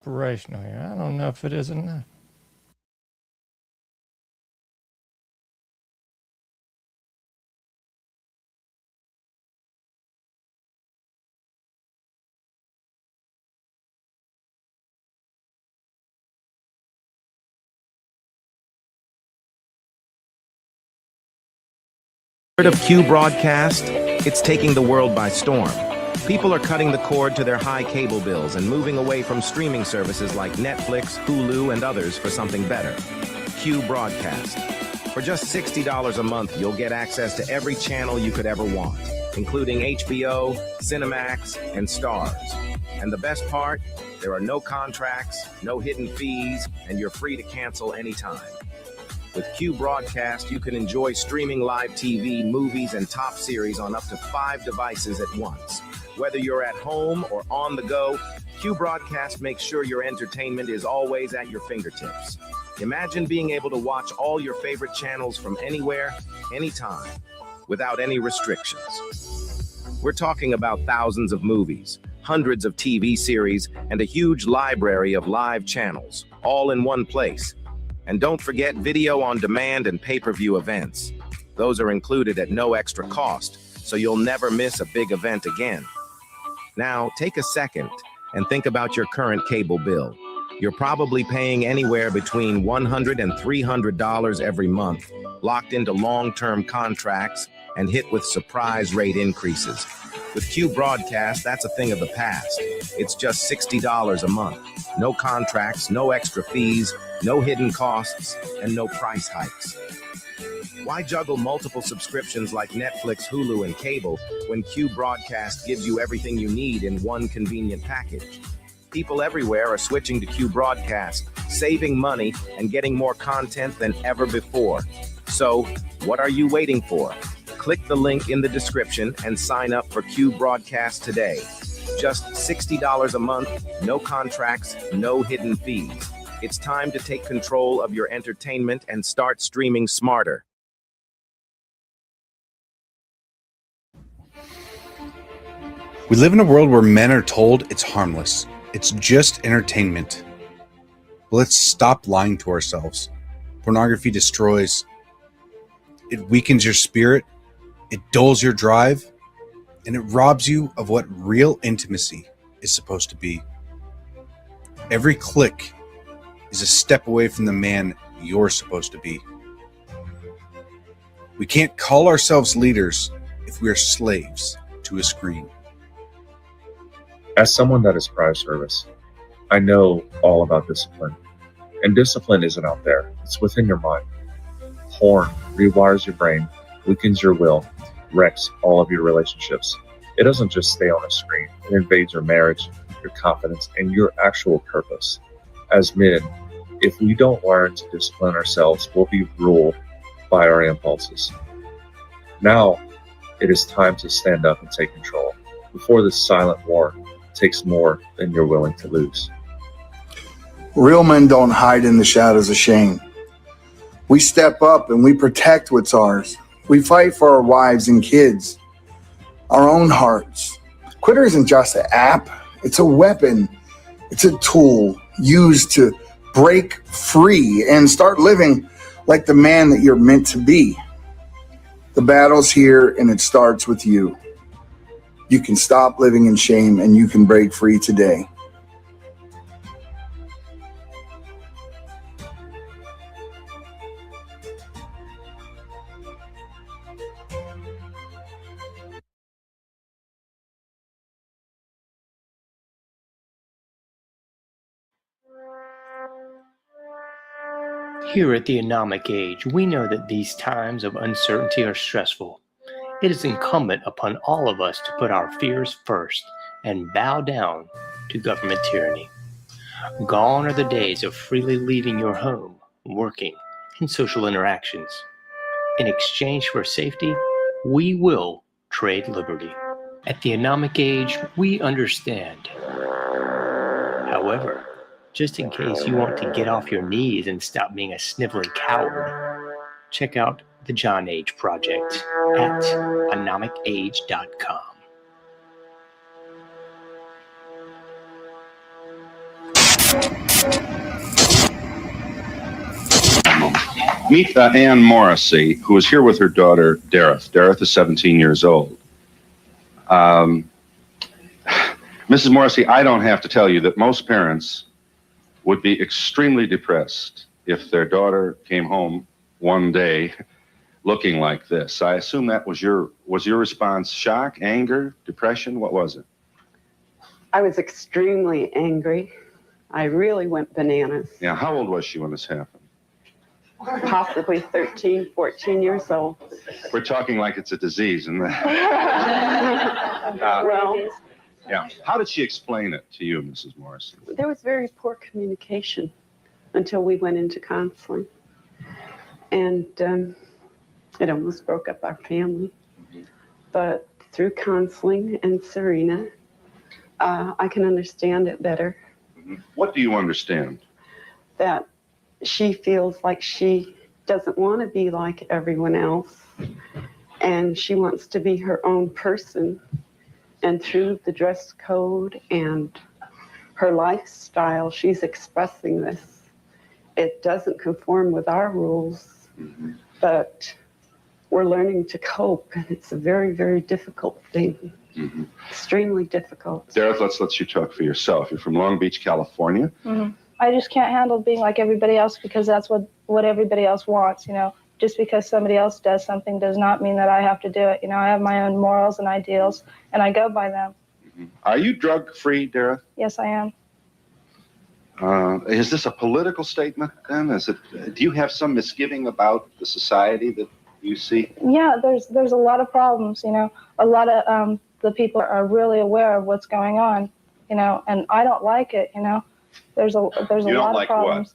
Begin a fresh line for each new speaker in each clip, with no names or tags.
Operational here. I don't know if it is enough.
Heard of Q Broadcast? It's taking the world by storm. People are cutting the cord to their high cable bills and moving away from streaming services like Netflix, Hulu, and others for something better. Q Broadcast. For just $60 a month, you'll get access to every channel you could ever want, including HBO, Cinemax, and Starz. And the best part? There are no contracts, no hidden fees, and you're free to cancel anytime. With Q Broadcast, you can enjoy streaming live TV, movies, and top series on up to 5 devices at once. Whether you're at home or on the go, Q Broadcast makes sure your entertainment is always at your fingertips. Imagine being able to watch all your favorite channels from anywhere, anytime, without any restrictions. We're talking about thousands of movies, hundreds of TV series, and a huge library of live channels, all in one place. And don't forget video on demand and pay-per-view events. Those are included at no extra cost, so you'll never miss a big event again. Now, take a second and think about your current cable bill. You're probably paying anywhere between $100 and $300 every month, locked into long-term contracts and hit with surprise rate increases. With Q Broadcast, that's a thing of the past. It's just $60 a month. No contracts, no extra fees, no hidden costs, and no price hikes. Why juggle multiple subscriptions like Netflix, Hulu, and cable when Q Broadcast gives you everything you need in one convenient package? People everywhere are switching to Q Broadcast, saving money and getting more content than ever before. So, what are you waiting for? Click the link in the description and sign up for Q Broadcast today. Just $60 a month, no contracts, no hidden fees. It's time to take control of your entertainment and start streaming smarter.
We live in a world where men are told it's harmless. It's just entertainment. But let's stop lying to ourselves. Pornography destroys. It weakens your spirit. It dulls your drive. And it robs you of what real intimacy is supposed to be. Every click is a step away from the man you're supposed to be. We can't call ourselves leaders if we are slaves to a screen.
As someone that is prior service, I know all about discipline. And discipline isn't out there, it's within your mind. Porn rewires your brain, weakens your will, wrecks all of your relationships. It doesn't just stay on a screen, it invades your marriage, your confidence, and your actual purpose. As men, if we don't learn to discipline ourselves, we'll be ruled by our impulses. Now, it is time to stand up and take control before this silent war takes more than you're willing to lose.
Real men don't hide in the shadows of shame. We step up and we protect what's ours. We fight for our wives and kids, our own hearts. Twitter isn't just an app, it's a weapon. It's a tool used to break free and start living like the man that you're meant to be. The battle's here and it starts with you. You can stop living in shame and you can break free today.
Here at the Anomic Age, we know that these times of uncertainty are stressful. It is incumbent upon all of us to put our fears first and bow down to government tyranny. Gone are the days of freely leaving your home, working, and social interactions. In exchange for safety, we will trade liberty. At the Anomic Age, we understand. However, just in case you want to get off your knees and stop being a sniveling coward, check out the John Age Project at anomicage.com.
Meet Ann Morrissey, who is here with her daughter, Dareth. Dareth is 17 years old. Mrs. Morrissey, I don't have to tell you that most parents would be extremely depressed if their daughter came home one day looking like this. I assume that was your response. Shock, anger, depression? What was it?
I was extremely angry. I really went bananas.
Yeah, how old was she when this happened?
Possibly 13, 14 years old.
We're talking like it's a disease, isn't it?
Well,
Yeah. How did she explain it to you, Mrs. Morrissey?
there was very poor communication until we went into counseling. And it almost broke up our family. But through counseling and Serena, I can understand it better.
What do you understand?
That she feels like she doesn't want to be like everyone else, and she wants to be her own person. And through the dress code and her lifestyle, she's expressing this. It doesn't conform with our rules, but we're learning to cope, and it's a very, very difficult thing. Extremely difficult.
Dareth, let's let you talk for yourself. You're from Long Beach, California.
I just can't handle being like everybody else because that's what everybody else wants, you know. Just because somebody else does something does not mean that I have to do it. You know, I have my own morals and ideals, and I go by them.
Are you drug-free, Dareth?
Yes, I am.
Is this a political statement then? Do you have some misgiving about the society that you see?
Yeah, there's a lot of problems, you know. A lot of the people are really aware of what's going on, you know, and I don't like it, you know. There's a lot of problems.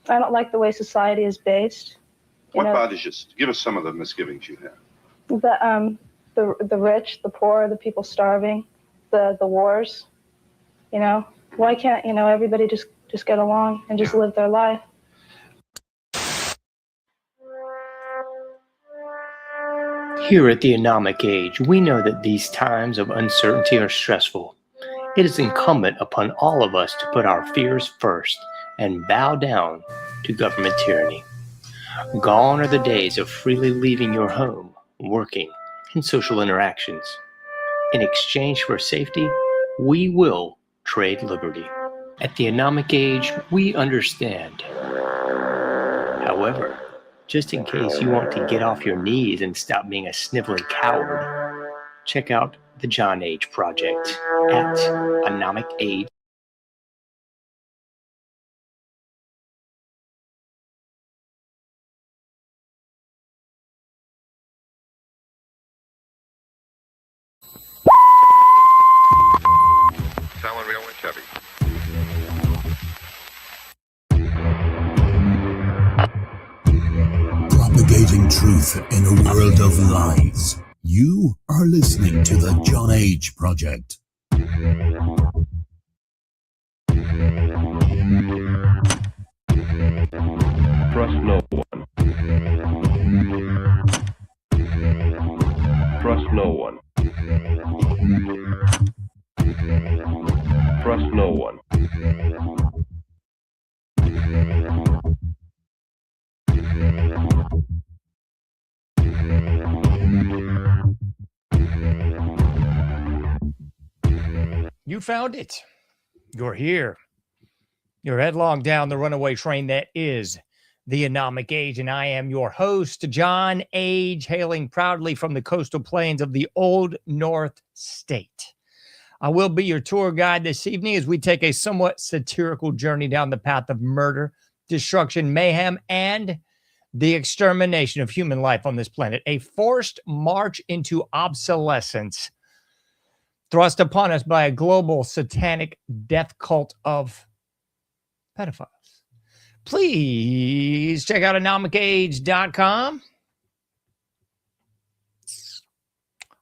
I don't like the way society is based.
What bothers you? Give us some of the misgivings you have.
The rich, the poor, the people starving, the wars, you know. Why can't, you know, everybody just get along and just live their life?
Here at the Anomic Age, we know that these times of uncertainty are stressful. It is incumbent upon all of us to put our fears first and bow down to government tyranny. Gone are the days of freely leaving your home, working, and social interactions. In exchange for safety, we will trade liberty. At the Anomic Age, we understand. However, just in case you want to get off your knees and stop being a sniveling coward, check out the John Age Project at anomicage.
Selling real and Chevy.
Propagating truth in a world of lies. You are listening to the John Age Project.
Trust no one. Trust no one. Trust no one.
You found it. You're here. You're headlong down the runaway train that is the Anomic Age, and I am your host, John Age, hailing proudly from the coastal plains of the Old North State. I will be your tour guide this evening as we take a somewhat satirical journey down the path of murder, destruction, mayhem, and the extermination of human life on this planet. A forced march into obsolescence thrust upon us by a global satanic death cult of pedophiles. Please check out anomicage.com.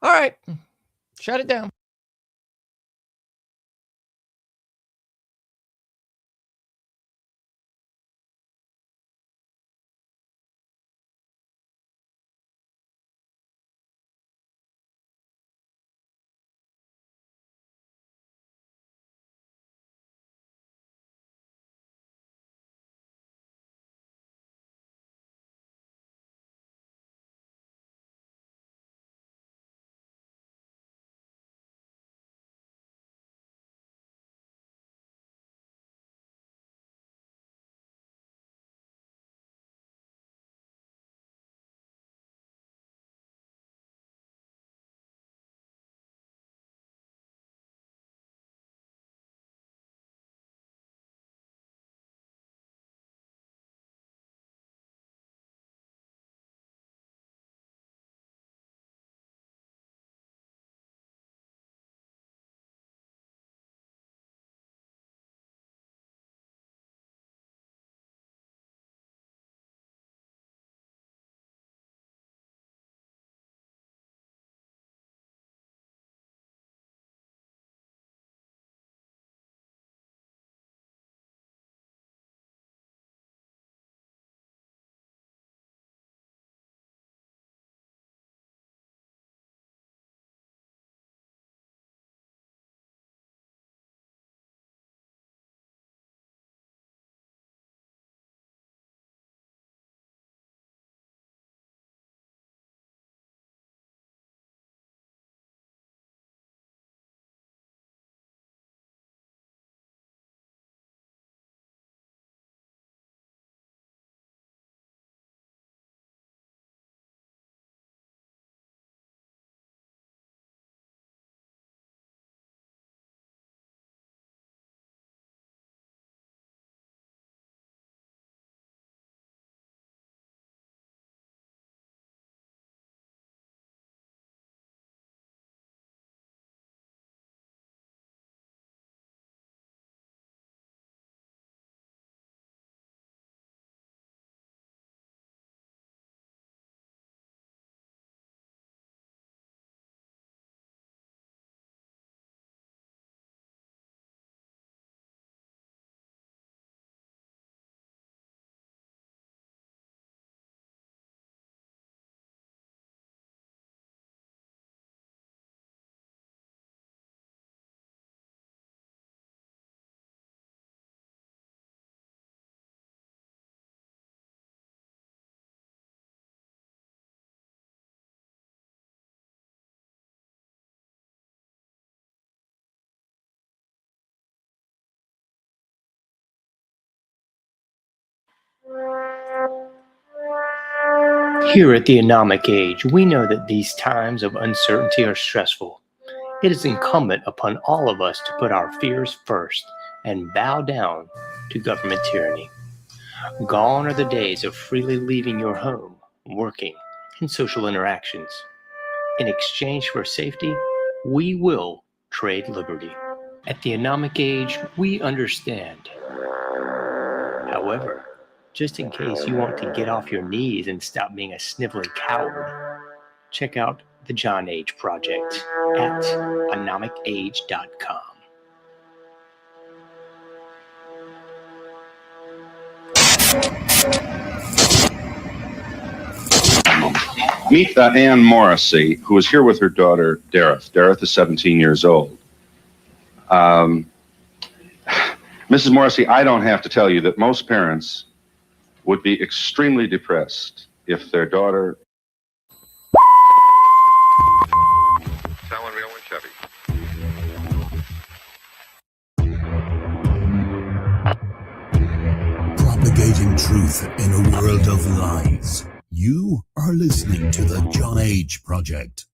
All right. Shut it down.
Here at the Anomic Age, we know that these times of uncertainty are stressful. It is incumbent upon all of us to put our fears first and bow down to government tyranny. Gone are the days of freely leaving your home, working, and social interactions. In exchange for safety, we will trade liberty. At the Anomic Age, we understand. However, just in case you want to get off your knees and stop being a sniveling coward, check out the John Age Project at anomicage.com.
Meet Ann Morrissey, who is here with her daughter, Dareth. Dareth is 17 years old. Mrs. Morrissey, I don't have to tell you that most parents would be extremely depressed if their daughter...
Selling real and Chevy.
Propagating truth in a world of lies. You are listening to the John Age Project.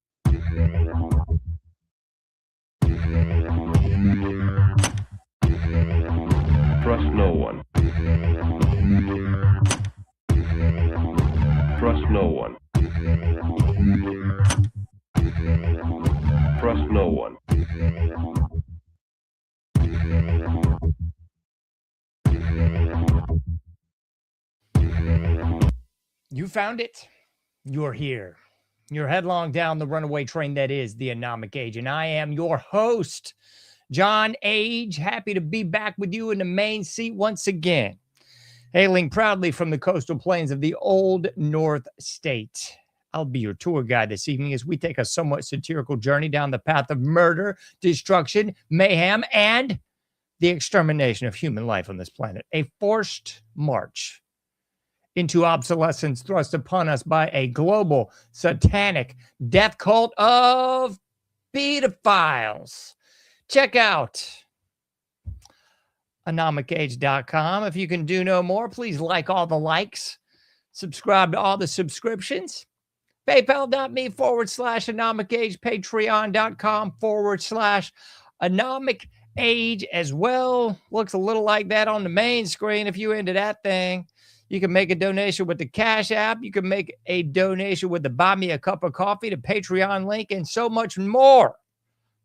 Trust no one. Trust no one. Trust no one.
You found it. You're here. You're headlong down the runaway train that is the Anomic Age. And I am your host, John Age. Happy to be back with you in the main seat once again. Hailing proudly from the coastal plains of the Old North State. I'll be your tour guide this evening as we take a somewhat satirical journey down the path of murder, destruction, mayhem, and the extermination of human life on this planet. A forced march into obsolescence thrust upon us by a global satanic death cult of pedophiles. Check out anomicage.com. If you can do no more, please like all the likes, subscribe to all the subscriptions. PayPal.me/anomicage, Patreon.com/anomicage as well. Looks a little like that on the main screen if you're into that thing. You can make a donation with the Cash App. You can make a donation with the Buy Me a Cup of Coffee, the Patreon link, and so much more.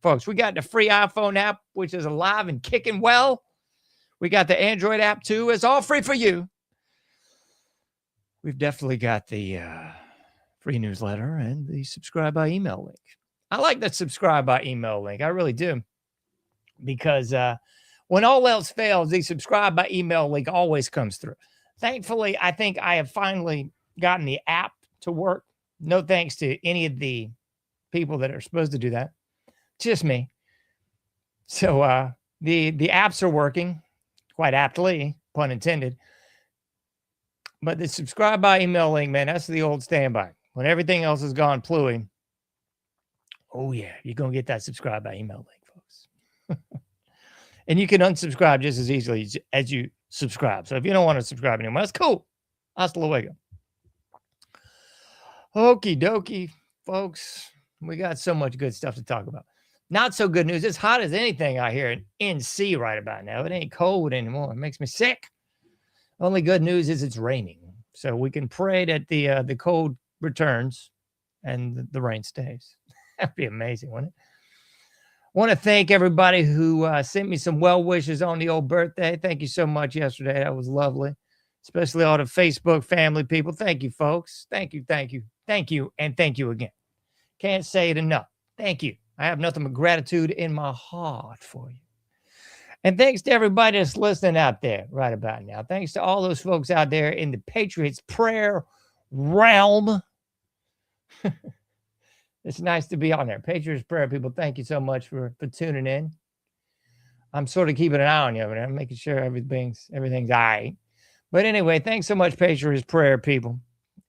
Folks, we got the free iPhone app, which is alive and kicking well. We got the Android app, too. It's all free for you. We've definitely got the free newsletter and the subscribe by email link. I like that subscribe by email link. I really do. Because when all else fails, the subscribe by email link always comes through. Thankfully, I think I have finally gotten the app to work. No thanks to any of the people that are supposed to do that. Just me. So the apps are working quite aptly, pun intended. But the subscribe by email link, man, that's the old standby. When everything else has gone plooey, oh yeah, you're going to get that subscribe by email link, folks. And you can unsubscribe just as easily as you subscribe. So if you don't want to subscribe anymore, that's cool. Hasta luego. Okie dokie, folks. We got so much good stuff to talk about. Not so good news. It's hot as anything out here in NC right about now. It ain't cold anymore. It makes me sick. Only good news is it's raining. So we can pray that the cold returns and the rain stays. That'd be amazing, wouldn't it? I want to thank everybody who sent me some well wishes on the old birthday. Thank you so much yesterday. That was lovely. Especially all the Facebook family people. Thank you, folks. Thank you, thank you, thank you, and thank you again. Can't say it enough. Thank you. I have nothing but gratitude in my heart for you. And thanks to everybody that's listening out there right about now. Thanks to all those folks out there in the Patriots prayer realm. It's nice to be on there. Patriots prayer people, thank you so much for tuning in. I'm sort of keeping an eye on you over there. I'm making sure everything's all right. But anyway, thanks so much, Patriots prayer people.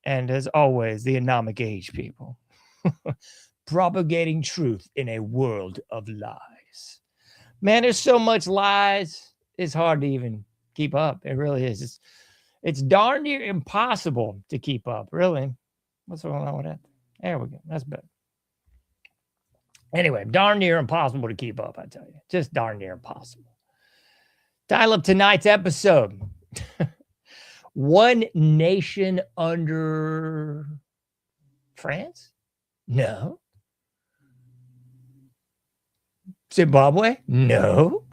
And as always, the Anomic Age people. Propagating truth in a world of lies. Man, there's so much lies. It's hard to even keep up. It really is. It's darn near impossible to keep up. Really. What's going on with that? There we go. That's better. Anyway, darn near impossible to keep up, I tell you. Just darn near impossible. Dial up tonight's episode. One nation under France? No. Zimbabwe? No.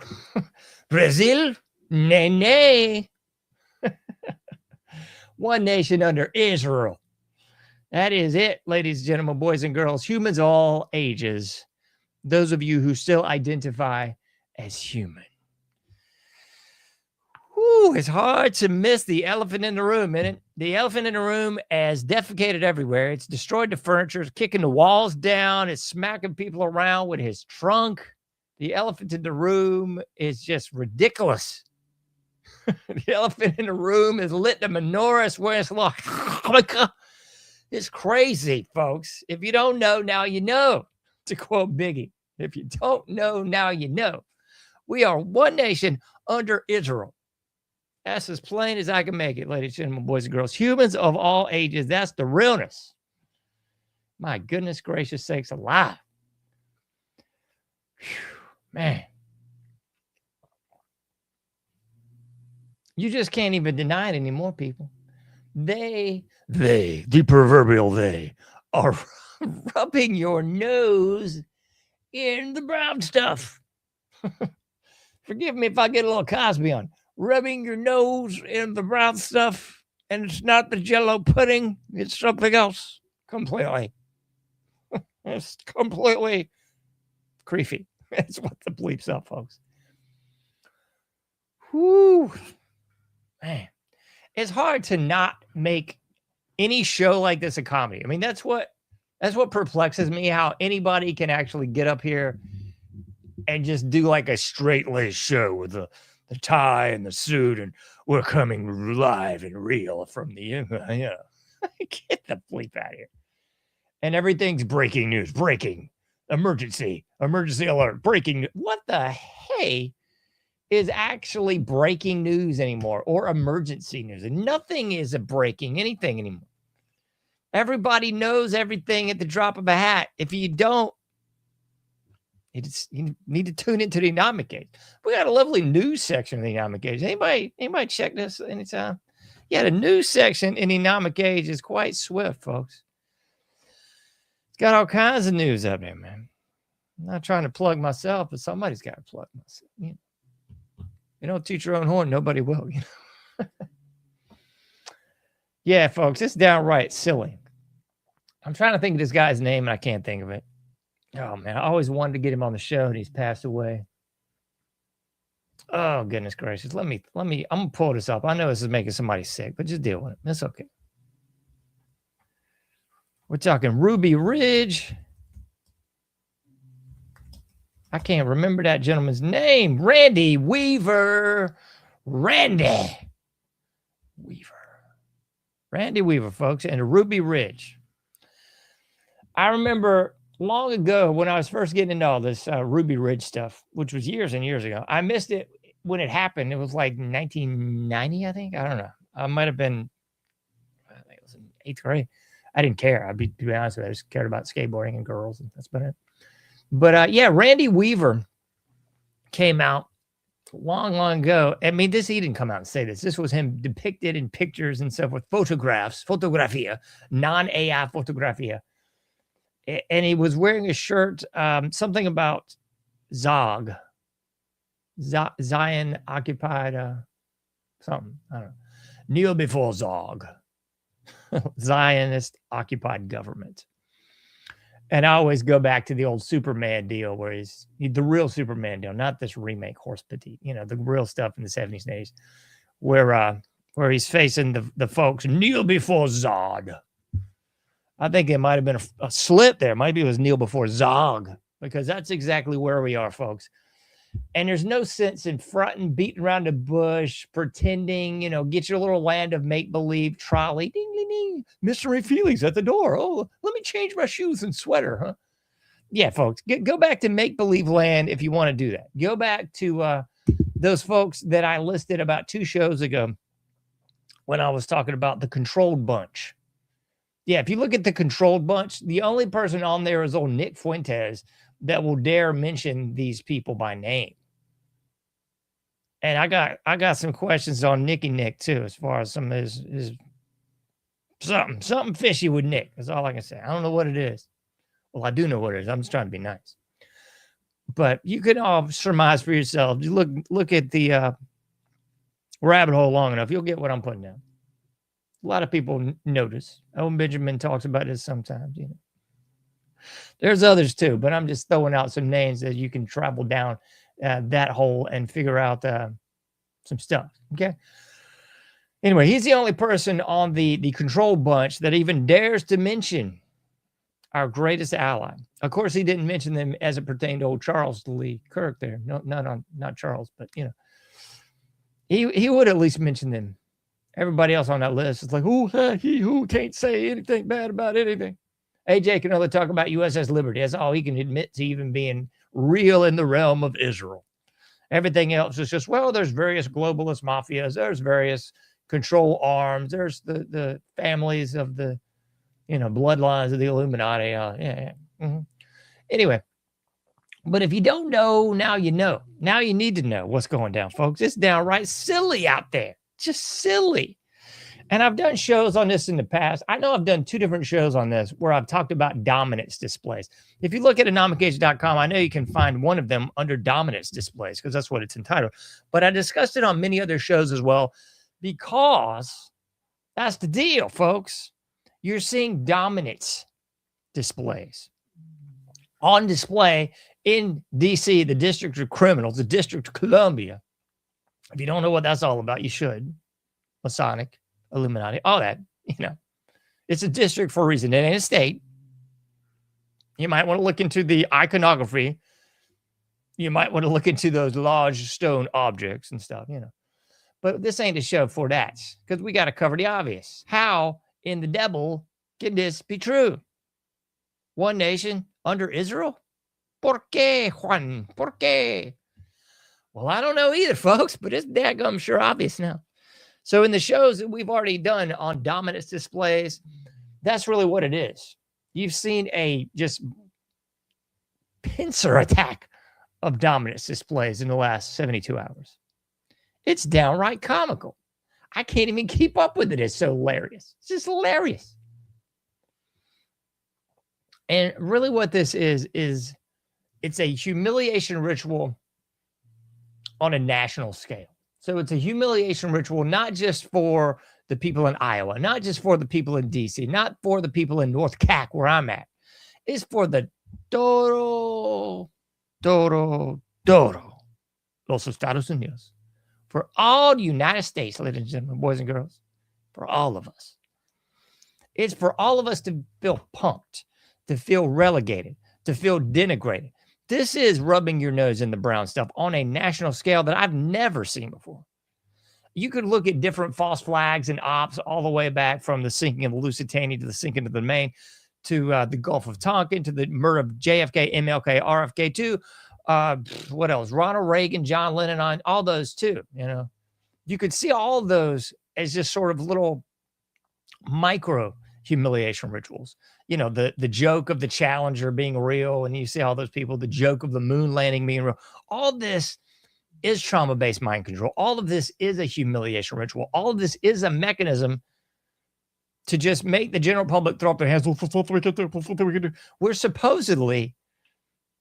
Brazil? Nay. One nation under Israel. That is it, ladies and gentlemen, boys and girls, humans of all ages. Those of you who still identify as human. Whew, it's hard to miss the elephant in the room, isn't it? The elephant in the room has defecated everywhere. It's destroyed the furniture. It's kicking the walls down. It's smacking people around with his trunk. The elephant in the room is just ridiculous. The elephant in the room is lit the menorah. It's where it's like, it's crazy, folks. If you don't know, now you know. To quote Biggie, if you don't know, now you know. We are one nation under Israel. That's as plain as I can make it, ladies and gentlemen, boys and girls. Humans of all ages, that's the realness. My goodness gracious sakes alive. Whew, man. You just can't even deny it anymore, people. They, the proverbial they, are rubbing your nose in the brown stuff. Forgive me if I get a little Cosby on. Rubbing your nose in the brown stuff, and it's not the Jell-O pudding, it's something else completely. It's completely creepy. That's what the bleep's up, folks. Whoo, man. It's hard to not make any show like this a comedy. I mean, that's what perplexes me, how anybody can actually get up here and just do like a straight-laced show with the tie and the suit, and we're coming live and real from the, get the bleep out of here. And everything's breaking news, breaking, emergency alert, breaking. What the hey is actually breaking news anymore, or emergency news? And nothing is a breaking anything anymore. Everybody knows everything at the drop of a hat. If you don't, you need to tune into the Anomic Gauge. We got a lovely news section of the Anomic Gauge. Anybody check this anytime? Yeah, the news section in the Anomic Gauge is quite swift, folks. It's got all kinds of news up there, man. I'm not trying to plug myself, but somebody's got to plug myself. You don't toot your own horn, nobody will. Yeah, folks, it's downright silly. I'm trying to think of this guy's name, and I can't think of it. Oh, man, I always wanted to get him on the show, and he's passed away. Oh, goodness gracious. Let me, I'm going to pull this up. I know this is making somebody sick, but just deal with it. That's okay. We're talking Ruby Ridge. I can't remember that gentleman's name. Randy Weaver. Randy Weaver, folks, and Ruby Ridge. I remember long ago when I was first getting into all this Ruby Ridge stuff, which was years and years ago. I missed it when it happened. It was like 1990, I think. I don't know. I might have been, I think it was in 8th grade. I didn't care. To be honest with you, I just cared about skateboarding and girls, and that's about it. But yeah, Randy Weaver came out long ago. I mean, he didn't come out and say this. This was him depicted in pictures and stuff with fotografia, non-AI fotografia. And he was wearing a shirt, something about Zog. Zion occupied something. I don't know. Kneel before Zog. Zionist occupied government. And I always go back to the old Superman deal where he's the real Superman deal, not this remake horse petite, the real stuff in the 70s and 80s where he's facing the folks, kneel before Zod. I think it might have been a slip there. Maybe it was kneel before Zog, because that's exactly where we are, folks. And there's no sense in fronting, beating around the bush, pretending, get your little land of make-believe trolley. Ding, ding, ding. Mystery feelings at the door. Oh, let me change my shoes and sweater, huh? Yeah, folks, go back to make-believe land if you want to do that. Go back to those folks that I listed about 2 shows ago when I was talking about the controlled bunch. Yeah, if you look at the controlled bunch, the only person on there is old Nick Fuentes that will dare mention these people by name. And I got some questions on Nicky Nick too, as far as some of his something fishy with Nick. That's all I can say. I don't know what it is. Well, I do know what it is. I'm just trying to be nice. But you can all surmise for yourself. You look at the rabbit hole long enough, you'll get what I'm putting down. A lot of people notice. Owen Benjamin talks about this sometimes, There's others too, but I'm just throwing out some names that you can travel down that hole and figure out some stuff. Okay. Anyway, he's the only person on the control bunch that even dares to mention our greatest ally. Of course, he didn't mention them as it pertained to old Charles Lee Kirk there. No, not Charles, but he would at least mention them. Everybody else on that list is like, who can't say anything bad about anything. AJ can only talk about USS Liberty. That's all he can admit to even being real in the realm of Israel. Everything else is just, there's various globalist mafias. There's various control arms. There's the families of the, bloodlines of the Illuminati. Mm-hmm. Anyway, but if you don't know, now you know. Now you need to know what's going down, folks. It's downright silly out there. Just silly. And I've done shows on this in the past. I know I've done 2 different shows on this where I've talked about dominance displays. If you look at anomicage.com, I know you can find one of them under dominance displays because that's what it's entitled. But I discussed it on many other shows as well because that's the deal, folks. You're seeing dominance displays. on display in D.C., the District of Criminals, the District of Columbia. If you don't know what that's all about, you should. Masonic, Illuminati, all that, It's a district for a reason. It ain't a state. You might want to look into the iconography. You might want to look into those large stone objects and stuff, But this ain't a show for that, because we got to cover the obvious. How in the devil can this be true? One nation under Israel? ¿Por qué, Juan? ¿Por qué? Well, I don't know either, folks, but it's daggum sure obvious now. So in the shows that we've already done on dominance displays, that's really what it is. You've seen a just pincer attack of dominance displays in the last 72 hours. It's downright comical. I can't even keep up with it. It's so hilarious. It's just hilarious. And really what this is it's a humiliation ritual on a national scale. So it's a humiliation ritual, not just for the people in Iowa, not just for the people in DC, not for the people in North CAC where I'm at. It's for the todo los Estados Unidos. For all the United States, ladies and gentlemen, boys and girls, for all of us. It's for all of us to feel punked, to feel relegated, to feel denigrated. This is rubbing your nose in the brown stuff on a national scale that I've never seen before. You could look at different false flags and ops all the way back from the sinking of the Lusitania to the sinking of the Maine to the Gulf of Tonkin to the murder of JFK, MLK, RFK too. What else? Ronald Reagan, John Lennon, all those too. You could see all of those as just sort of little micro humiliation rituals. The joke of the Challenger being real, and you see all those people, the joke of the moon landing being real. All this is trauma-based mind control. All of this is a humiliation ritual. All of this is a mechanism to just make the general public throw up their hands. We're supposedly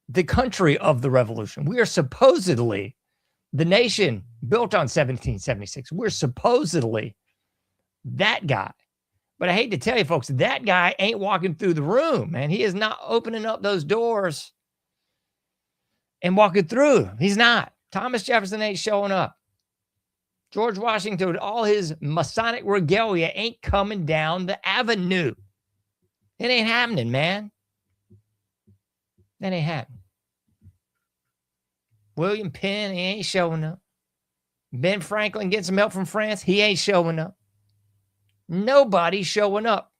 the country of the revolution. We are supposedly the nation built on 1776. We're supposedly that guy. But I hate to tell you, folks, that guy ain't walking through the room, man. He is not opening up those doors and walking through. He's not. Thomas Jefferson ain't showing up. George Washington, all his Masonic regalia, ain't coming down the avenue. It ain't happening, man. That ain't happening. William Penn, he ain't showing up. Ben Franklin getting some help from France, he ain't showing up. Nobody's showing up.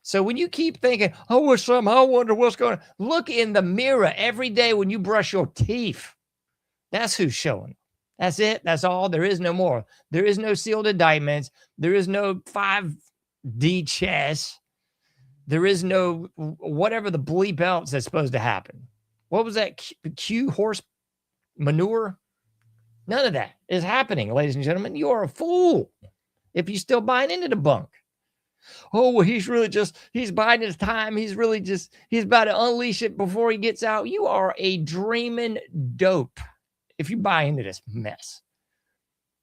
So when you keep thinking, I wonder what's going on. Look in the mirror every day when you brush your teeth. That's who's showing. That's it. That's all. There is no more. There is no sealed indictments. There is no 5D chess. There is no whatever the bleep else that's supposed to happen. What was that? Q horse manure? None of that is happening, ladies and gentlemen. You are a fool if you're still buying into the bunk. Oh, well, he's biding his time. He's about to unleash it before he gets out. You are a dreaming dope if you buy into this mess.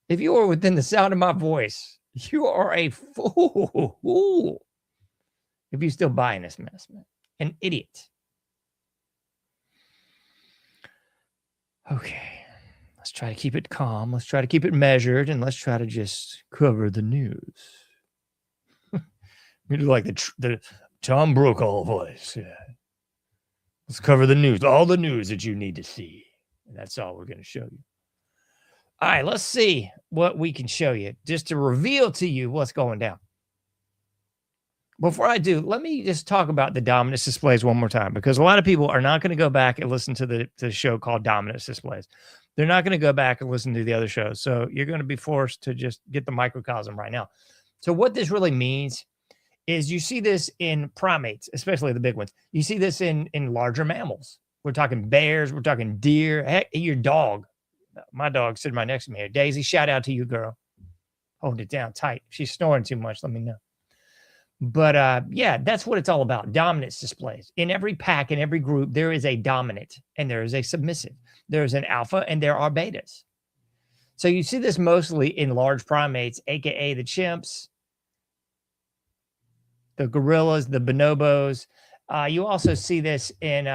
If you are within the sound of my voice, you are a fool if you still buying this mess, man. An idiot. Okay. Let's try to keep it calm. Let's try to keep it measured, and let's try to just cover the news. We do like the Tom Brokaw voice. Yeah. Let's cover the news, all the news that you need to see. And that's all we're going to show you. All right, let's see what we can show you just to reveal to you what's going down. Before I do, let me just talk about the dominance displays one more time, because a lot of people are not going to go back and listen to the show called Dominance Displays. They're not going to go back and listen to the other shows. So you're going to be forced to just get the microcosm right now. So what this really means is you see this in primates, especially the big ones. You see this in larger mammals. We're talking bears. We're talking deer. Heck, your dog. My dog sitting right next to me here. Daisy, shout out to you, girl. Hold it down tight. If she's snoring too much, let me know. But yeah, that's what it's all about. Dominance displays. In every pack, in every group, there is a dominant and there is a submissive. There's an alpha and there are betas. So you see this mostly in large primates, aka the chimps, the gorillas, the bonobos. You also see this in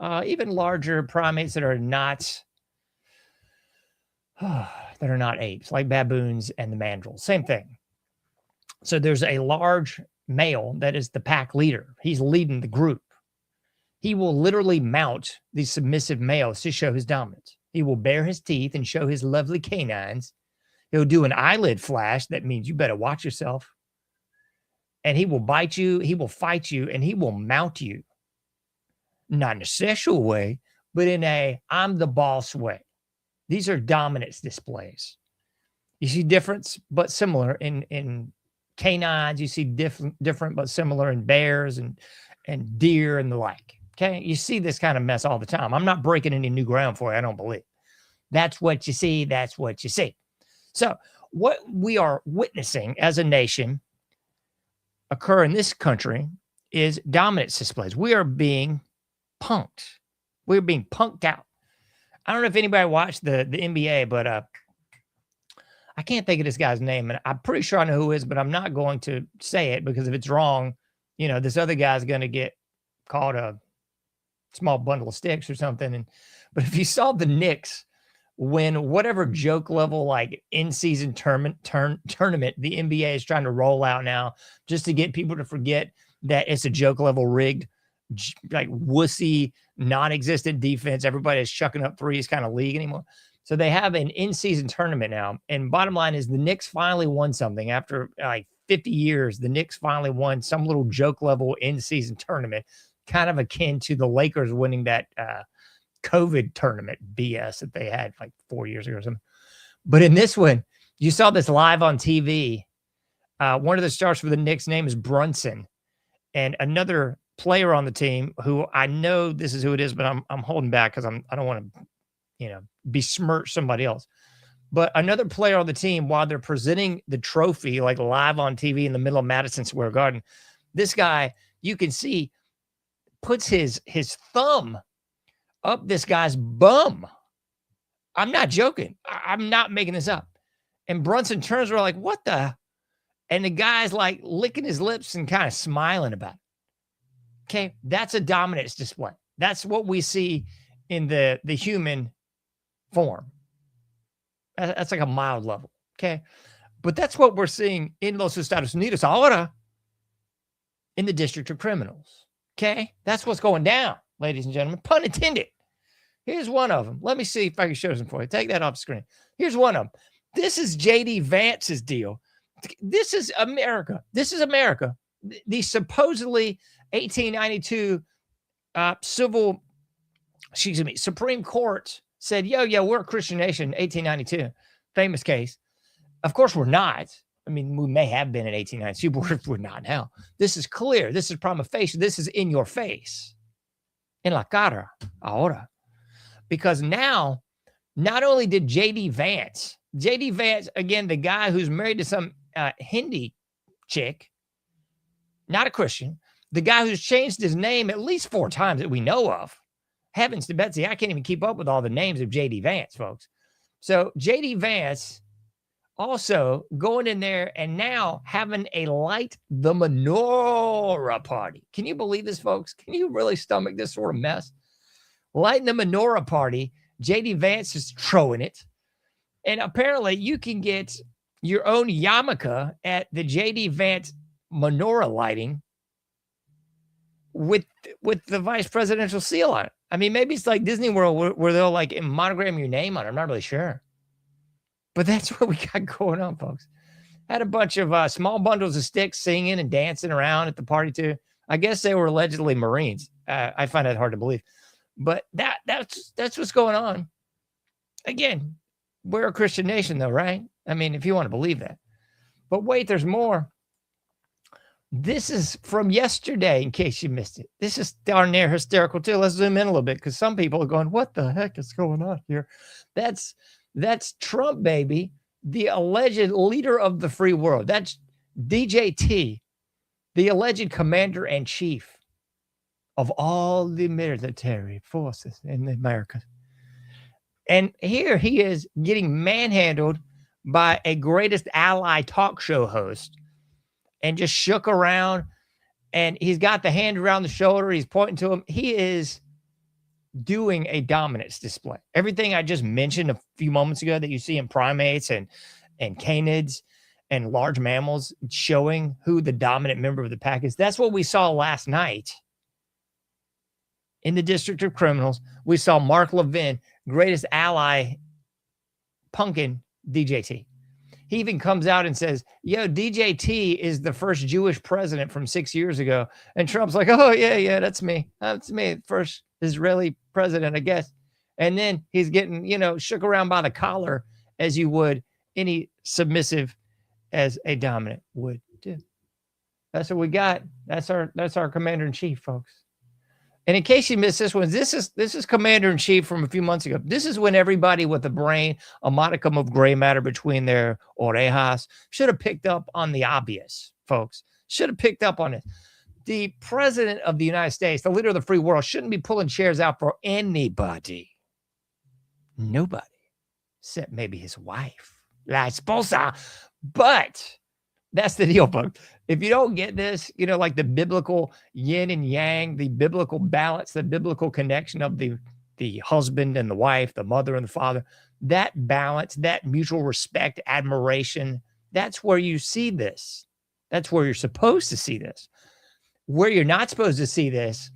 even larger primates that are not apes, like baboons and the mandrills. Same thing. So there's a large male that is the pack leader. He's leading the group. He will literally mount these submissive males to show his dominance. He will bare his teeth and show his lovely canines. He'll do an eyelid flash. That means you better watch yourself. And he will bite you. He will fight you, and he will mount you. Not in a sexual way, but in a I'm the boss way. These are dominance displays. You see difference, but similar in canines. You see different, but similar in bears and deer and the like. Okay, you see this kind of mess all the time. I'm not breaking any new ground for you. I don't believe. That's what you see. That's what you see. So what we are witnessing as a nation occur in this country is dominance displays. We are being punked. We're being punked out. I don't know if anybody watched the NBA, but I can't think of this guy's name, and I'm pretty sure I know who it is, but I'm not going to say it because if it's wrong, this other guy's going to get called a small bundle of sticks or something. But if you saw the Knicks win whatever joke level like in-season tournament the NBA is trying to roll out now just to get people to forget that it's a joke level rigged, like wussy, non-existent defense. Everybody is chucking up threes kind of league anymore. So they have an in-season tournament now. And bottom line is the Knicks finally won something after like 50 years. The Knicks finally won some little joke level in-season tournament, kind of akin to the Lakers winning that COVID tournament BS that they had like 4 years ago or something. But in this one, you saw this live on TV. One of the stars for the Knicks' name is Brunson. And another player on the team who I know this is who it is, but I'm holding back because I don't want to, besmirch somebody else. But another player on the team, while they're presenting the trophy like live on TV in the middle of Madison Square Garden, this guy, you can see, puts his thumb up this guy's bum. I'm not joking. I'm not making this up. And Brunson turns around like, what the? And the guy's like licking his lips and kind of smiling about it. Okay, that's a dominance display. That's what we see in the human form. That's like a mild level. Okay, but that's what we're seeing in Los Estados Unidos ahora in the District of Criminals. Okay, that's what's going down, ladies and gentlemen. Pun intended. Here's one of them. Let me see if I can show some for you. Take that off the screen. Here's one of them. This is J.D. Vance's deal. This is America. This is America. The supposedly 1892 Supreme Court said, we're a Christian nation, 1892. Famous case. Of course, we're not. I mean, we may have been in 1892, but we're not now. This is clear. This is prima facie. This is in your face. En la cara. Ahora. Because now, not only did J.D. Vance, again, the guy who's married to some Hindi chick, not a Christian, the guy who's changed his name at least 4 times that we know of. Heavens to Betsy, I can't even keep up with all the names of J.D. Vance, folks. So J.D. Vance also going in there and now having a light the menorah party. Can you believe this, folks? Can you really stomach this sort of mess? Lighting the menorah party. J.D. Vance is throwing it. And apparently you can get your own yarmulke at the J.D. Vance menorah lighting with the vice presidential seal on it. I mean, maybe it's like Disney World where they'll like monogram your name on it. I'm not really sure. But that's what we got going on, folks. Had a bunch of small bundles of sticks singing and dancing around at the party too. I guess they were allegedly Marines. I find that hard to believe. But that's what's going on. Again, we're a Christian nation though, right? I mean, if you want to believe that. But wait, there's more. This is from yesterday, in case you missed it. This is darn near hysterical too. Let's zoom in a little bit because some people are going, what the heck is going on here? That's Trump, baby, the alleged leader of the free world. That's DJT, the alleged commander-in-chief of all the military forces in America. And here he is getting manhandled by a greatest ally talk show host and just shook around. And he's got the hand around the shoulder. He's pointing to him. He is doing a dominance display. Everything I just mentioned a few moments ago that you see in primates and canids and large mammals showing who the dominant member of the pack is. That's what we saw last night in the District of Criminals. We saw Mark Levin, greatest ally, punkin DJT. He even comes out and says, yo, DJT is the first Jewish president from 6 years ago. And Trump's like, oh, yeah, that's me. That's me. First Israeli president, I guess. And then he's getting, shook around by the collar as you would any submissive as a dominant would do. That's what we got. That's our commander in chief, folks. And in case you missed this one, this is commander in chief from a few months ago. This is when everybody with a brain, a modicum of gray matter between their orejas, should have picked up on the obvious, folks. Should have picked up on it. The president of the United States, the leader of the free world, shouldn't be pulling chairs out for anybody. Nobody. Except maybe his wife, la esposa. But that's the deal, folks. If you don't get this, like the biblical yin and yang, the biblical balance, the biblical connection of the husband and the wife, the mother and the father, that balance, that mutual respect, admiration, that's where you see this. That's where you're supposed to see this. Where you're not supposed to see this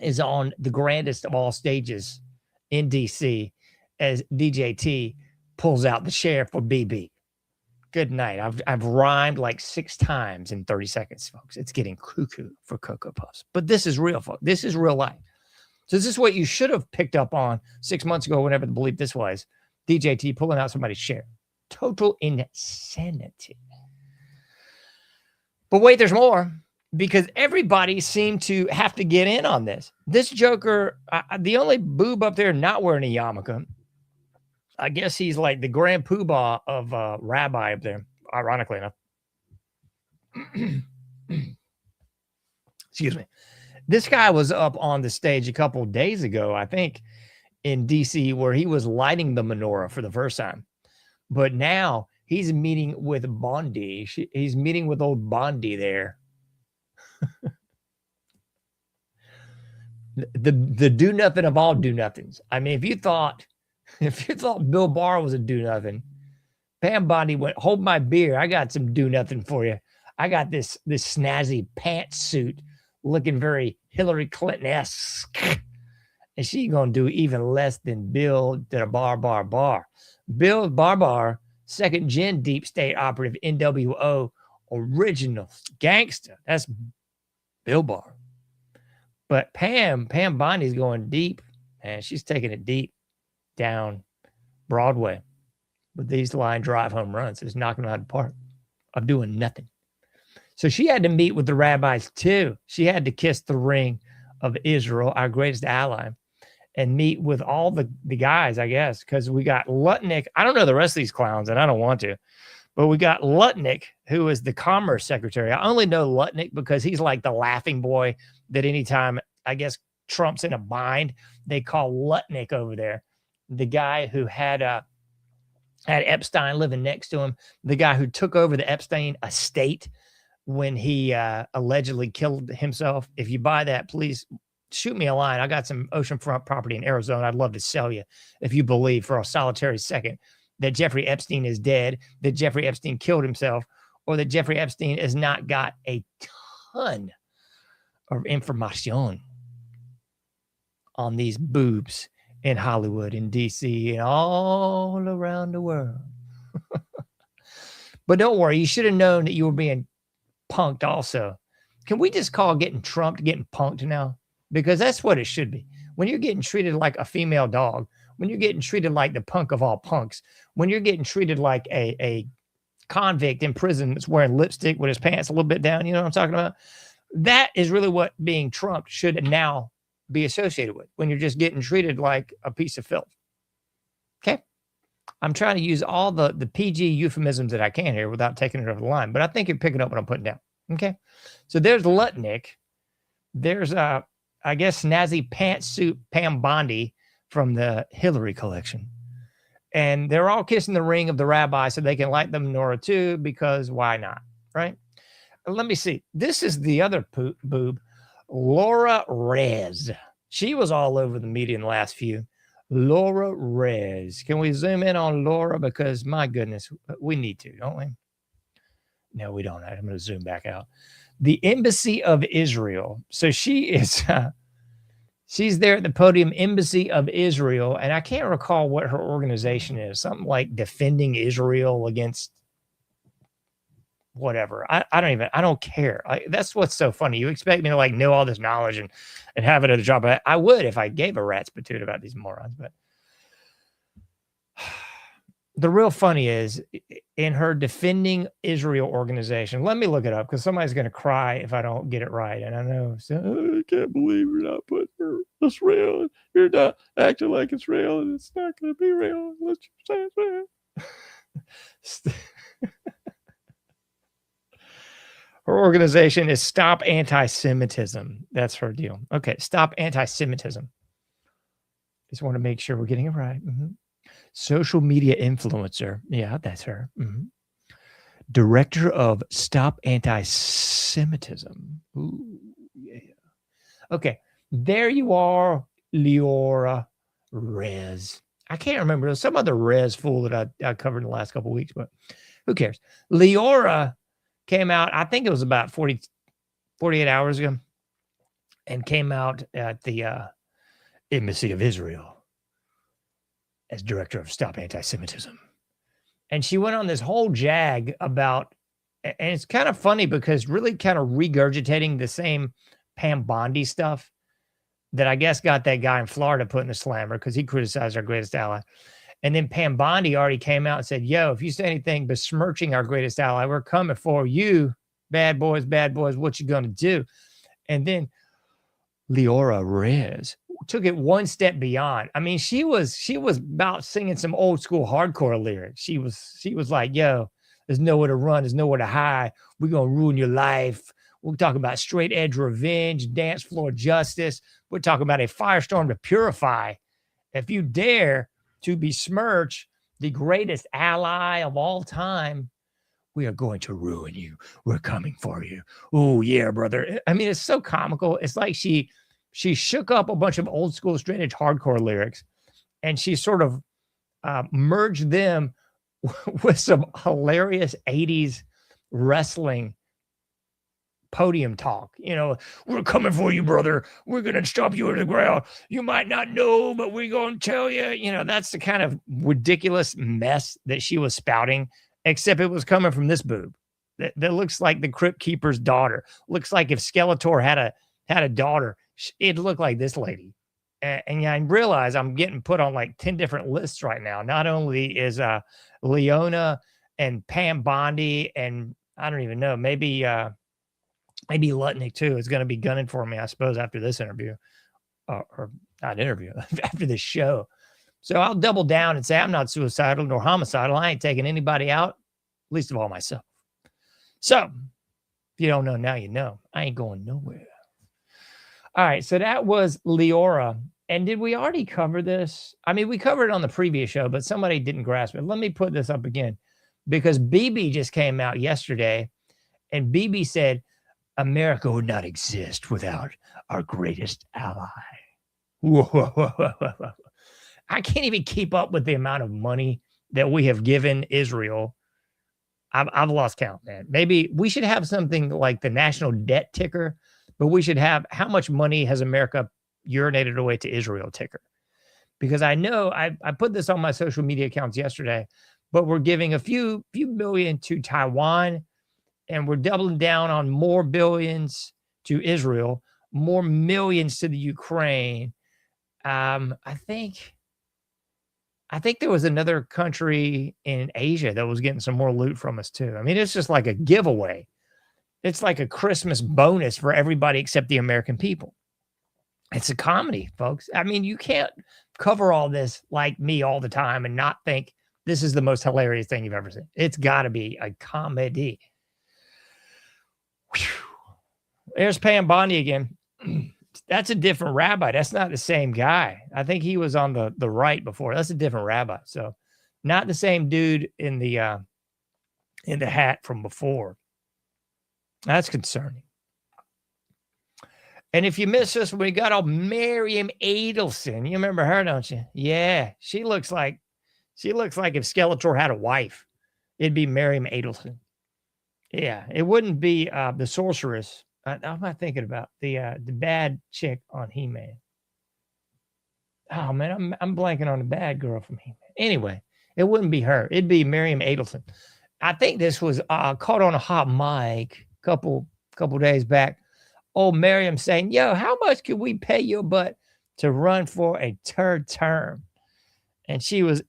is on the grandest of all stages in DC as DJT pulls out the chair for BB. Good night. I've rhymed like 6 times in 30 seconds, folks. It's getting cuckoo for Cocoa Puffs. But this is real, folks. This is real life. So this is what you should have picked up on 6 months ago, whenever the belief this was. DJT pulling out somebody's chair. Total insanity. But wait, there's more. Because everybody seemed to have to get in on this. This joker, the only boob up there not wearing a yarmulke, I guess he's like the grand poobah of rabbi up there, ironically enough. Excuse me. This guy was up on the stage a couple of days ago, I think, in DC, where he was lighting the menorah for the first time. But now he's meeting with Bondi. He's meeting with old Bondi there. the do nothing of all do nothings. I mean, if you thought Bill Barr was a do nothing, Pam Bondi went, hold my beer. I got some do nothing for you. I got this snazzy pantsuit looking very Hillary Clinton-esque. And she gonna do even less than Bill did a bar. Bill Barbar, second gen deep state operative, NWO, original gangster. That's Bill Barr. But Pam Bondi's going deep, and she's taking it deep down Broadway with these line drive home runs. It's knocking them out of the park of doing nothing. So she had to meet with the rabbis too. She had to kiss the ring of Israel, our greatest ally, and meet with all the guys, I guess, because we got Lutnick. I don't know the rest of these clowns, and I don't want to, but we got Lutnick, who is the Commerce Secretary. I only know Lutnick because he's like the laughing boy that anytime, I guess, Trump's in a bind, they call Lutnick over there. The guy who had Epstein living next to him, the guy who took over the Epstein estate when he allegedly killed himself. If you buy that, please shoot me a line. I got some oceanfront property in Arizona. I'd love to sell you if you believe for a solitary second that Jeffrey Epstein is dead, that Jeffrey Epstein killed himself, or that Jeffrey Epstein has not got a ton of information on these boobs in Hollywood, in DC, and all around the world. But don't worry, you should have known that you were being punked also. Can we just call getting trumped getting punked now? Because that's what it should be. When you're getting treated like a female dog, when you're getting treated like the punk of all punks, when you're getting treated like a convict in prison that's wearing lipstick with his pants a little bit down, you know what I'm talking about? That is really what being trumped should now be associated with, when you're just getting treated like a piece of filth. Okay? I'm trying to use all the PG euphemisms that I can here without taking it over the line, but I think you're picking up what I'm putting down. Okay? So there's Lutnick. There's, I guess, snazzy pantsuit Pam Bondi from the Hillary collection. And they're all kissing the ring of the rabbi so they can light the menorah too, because why not, right? Let me see. This is the other boob, Laura Rez. She was all over the media in the last few. Laura Rez. Can we zoom in on Laura? Because my goodness, we need to, don't we? No, we don't. I'm going to zoom back out. The Embassy of Israel. So she is, she's there at the podium, Embassy of Israel. And I can't recall what her organization is. Something like Defending Israel Against whatever. I don't care. That's what's so funny. You expect me to like know all this knowledge and have it at a job. I would if I gave a rat's patoot about these morons. But the real funny is in her Defending Israel organization. Let me look it up because somebody's going to cry if I don't get it right. And I know, so, I can't believe you're not putting Israel. You're not acting like it's real, and it's not going to be real unless you say it's real. Her organization is Stop Anti-Semitism. That's her deal. Okay, Stop Anti-Semitism. Just want to make sure we're getting it right. Mm-hmm. Social media influencer. Yeah, that's her. Mm-hmm. Director of Stop Anti-Semitism. Ooh, yeah. Okay, there you are, Leora Rez. I can't remember. There's some other Rez fool that I covered in the last couple of weeks, but who cares? Leora came out, I think it was about 48 hours ago, and came out at the Embassy of Israel as director of Stop Anti-Semitism. And she went on this whole jag about, and it's kind of funny because really kind of regurgitating the same Pam Bondi stuff that I guess got that guy in Florida put in the slammer because he criticized our greatest ally. And then Pam Bondi already came out and said, yo, if you say anything besmirching our greatest ally, we're coming for you, bad boys, what you gonna do? And then Leora Rez took it one step beyond. I mean, she was about singing some old school hardcore lyrics. She was like, yo, there's nowhere to run, there's nowhere to hide. We're gonna ruin your life. We're talking about straight edge revenge, dance floor justice. We're talking about a firestorm to purify. If you dare to besmirch the greatest ally of all time, we are going to ruin you. We're coming for you. Oh, yeah, brother. I mean, it's so comical. It's like she shook up a bunch of old school straight edge hardcore lyrics and she sort of merged them with some hilarious 80s wrestling podium talk. You know, we're coming for you, brother. We're going to stop you at the ground. You might not know, but we're going to tell you. You know, that's the kind of ridiculous mess that she was spouting, except it was coming from this boob that looks like the Crypt Keeper's daughter. Looks like if Skeletor had a daughter, it'd look like this lady. And yeah, I realize I'm getting put on like 10 different lists right now. Not only is Leona and Pam Bondi, and I don't even know, maybe Lutnick too is going to be gunning for me, I suppose, after this interview, or not interview, after this show. So I'll double down and say I'm not suicidal nor homicidal. I ain't taking anybody out, least of all myself. So if you don't know now, you know. I ain't going nowhere. All right, so that was Leora. And did we already cover this? I mean, we covered it on the previous show, but somebody didn't grasp it. Let me put this up again because BB just came out yesterday, and BB said, America would not exist without our greatest ally. Whoa. I can't even keep up with the amount of money that we have given Israel. I've lost count, man. Maybe we should have something like the national debt ticker, but we should have how much money has America urinated away to Israel ticker. Because I know I put this on my social media accounts yesterday, but we're giving a few billion to Taiwan, and we're doubling down on more billions to Israel, more millions to the Ukraine. I think there was another country in Asia that was getting some more loot from us too. I mean, it's just like a giveaway. It's like a Christmas bonus for everybody except the American people. It's a comedy, folks. I mean, you can't cover all this like me all the time and not think this is the most hilarious thing you've ever seen. It's got to be a comedy. Whew. There's Pam Bondi again. That's a different rabbi. That's not the same guy. I think he was on the right before. That's a different rabbi. So not the same dude in the hat from before. That's concerning. And if you miss us, we got old Miriam Adelson. You remember her, don't you? Yeah, she looks like if Skeletor had a wife, it'd be Miriam Adelson. Yeah, it wouldn't be the sorceress. I'm not thinking about the bad chick on He-Man. Oh man, I'm blanking on the bad girl from He-Man. Anyway, it wouldn't be her. It'd be Miriam Adelson. I think this was caught on a hot mic couple days back. Old Miriam saying, "Yo, how much could we pay your butt to run for a third term?" And she was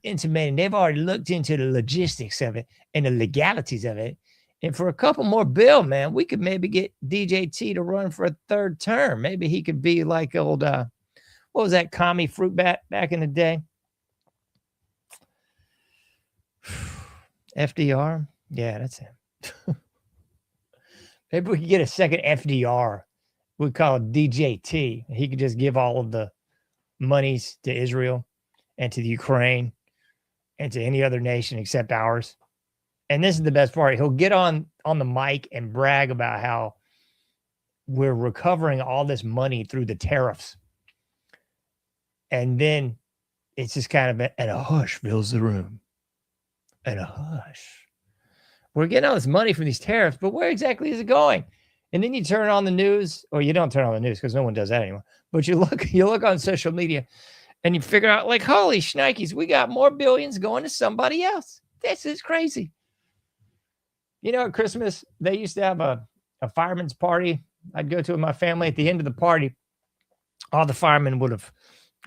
intimating they've already looked into the logistics of it and the legalities of it. And for a couple more bill, man, we could maybe get DJT to run for a third term. Maybe he could be like old, what was that commie fruit bat back in the day? FDR? Yeah, that's him. Maybe we could get a second FDR. We'd call it DJT. He could just give all of the monies to Israel and to the Ukraine and to any other nation except ours. And this is the best part. He'll get on the mic and brag about how we're recovering all this money through the tariffs. And then it's just kind of and a hush fills the room. And a hush. We're getting all this money from these tariffs, but where exactly is it going? And then you turn on the news, or you don't turn on the news because no one does that anymore. But you look on social media and you figure out, like, holy shnikes, we got more billions going to somebody else. This is crazy. You know, at Christmas, they used to have a fireman's party. I'd go to with my family. At the end of the party, all the firemen would have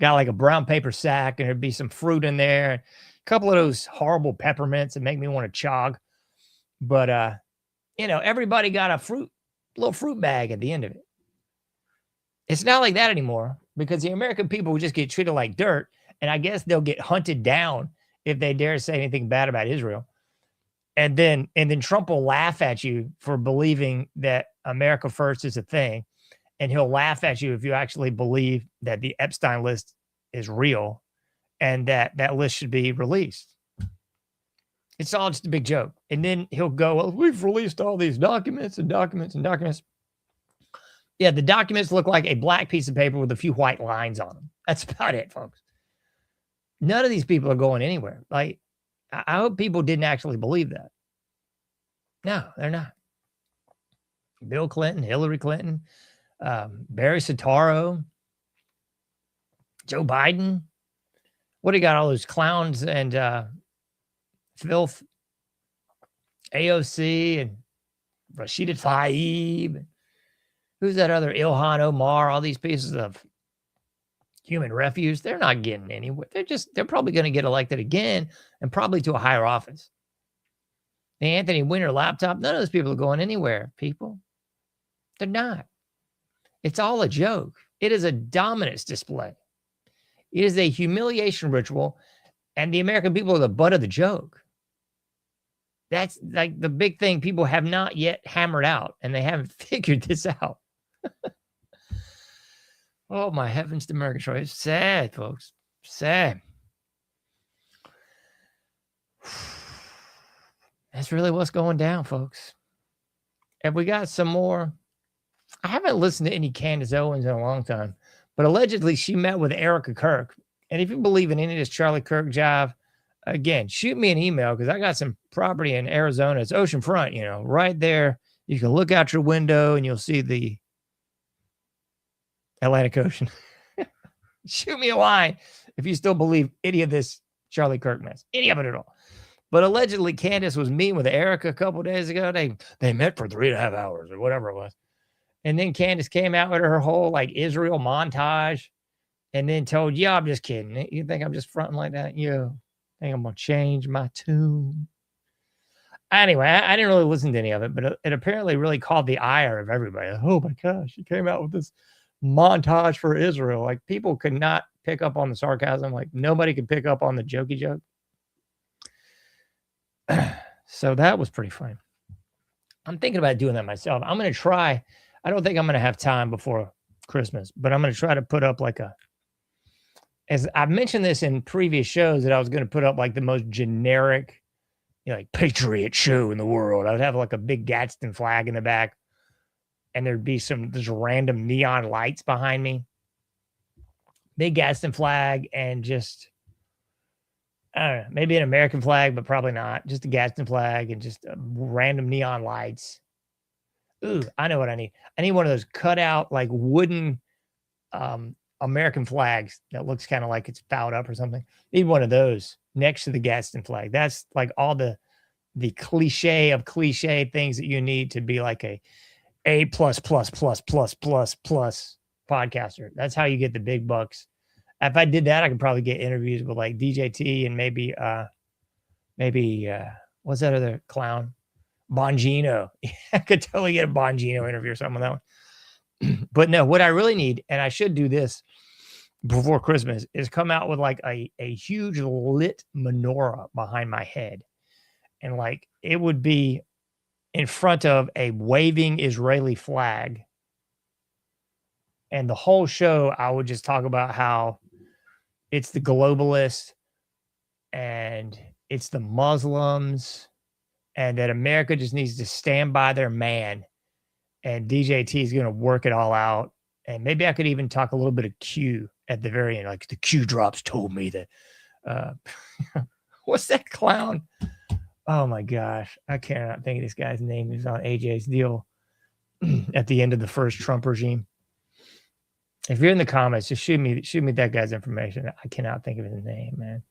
got like a brown paper sack, and there'd be some fruit in there, a couple of those horrible peppermints that make me want to chog. But, you know, everybody got a little fruit bag at the end of it. It's not like that anymore because the American people will just get treated like dirt. And I guess they'll get hunted down if they dare say anything bad about Israel. And then Trump will laugh at you for believing that America first is a thing. And he'll laugh at you if you actually believe that the Epstein list is real and that list should be released. It's all just a big joke. And then he'll go, well, we've released all these documents and documents and documents. Yeah, the documents look like a black piece of paper with a few white lines on them. That's about it, folks. None of these people are going anywhere. Like, I hope people didn't actually believe that. No, they're not. Bill Clinton, Hillary Clinton, Barry Soetoro, Joe Biden. What do you got? All those clowns and filth, AOC and Rashida Tlaib. Who's that other Ilhan Omar? All these pieces of human refuse. They're not getting anywhere. They're probably going to get elected again and probably to a higher office. The Anthony Weiner laptop, none of those people are going anywhere, people. They're not. It's all a joke. It is a dominance display. It is a humiliation ritual, and the American people are the butt of the joke. That's like the big thing people have not yet hammered out, and they haven't figured this out. Oh, my heavens to Murgatroyd. It's sad, folks. Sad. That's really what's going down, folks. And we got some more. I haven't listened to any Candace Owens in a long time, but allegedly she met with Erica Kirk. And if you believe in any of this Charlie Kirk jive, again, shoot me an email because I got some property in Arizona. It's oceanfront, you know, right there. You can look out your window and you'll see the Atlantic Ocean. Shoot me a line if you still believe any of this Charlie Kirk mess, any of it at all. But allegedly, Candace was meeting with Erica a couple of days ago. They met for 3.5 hours or whatever it was. And then Candace came out with her whole like Israel montage and then told, yeah, I'm just kidding. You think I'm just fronting like that? Yeah. I think I'm going to change my tune. Anyway, I didn't really listen to any of it, but it apparently really caught the ire of everybody. Oh my gosh, she came out with this montage for Israel. Like people could not pick up on the sarcasm. Like nobody could pick up on the jokey joke. So that was pretty funny. I'm thinking about doing that myself. I'm going to try. I don't think I'm going to have time before Christmas, but I'm going to try to put up like as I've mentioned this in previous shows that I was going to put up like the most generic, you know, like patriot show in the world. I would have like a big Gadsden flag in the back and there'd be some just random neon lights behind me. Big Gadsden flag and just, I don't know, maybe an American flag, but probably not. Just a Gadsden flag and just random neon lights. Ooh, I know what I need. I need one of those cut out like wooden American flags that looks kind of like it's fouled up or something. Need one of those next to the Gadsden flag. That's like all the cliche of cliche things that you need to be like a plus podcaster. That's how you get the big bucks. If I did that, I could probably get interviews with like DJT and maybe what's that other clown? Bongino. I could totally get a Bongino interview or something on that one. But no, what I really need, and I should do this before Christmas, is come out with like a huge lit menorah behind my head. And like it would be in front of a waving Israeli flag. And the whole show, I would just talk about how it's the globalists and it's the Muslims and that America just needs to stand by their man. And DJT is going to work it all out. And maybe I could even talk a little bit of Q at the very end. Like the Q drops told me that, what's that clown? Oh my gosh. I cannot think of this guy's name. He's on AJ's deal at the end of the first Trump regime. If you're in the comments, just shoot me that guy's information. I cannot think of his name, man.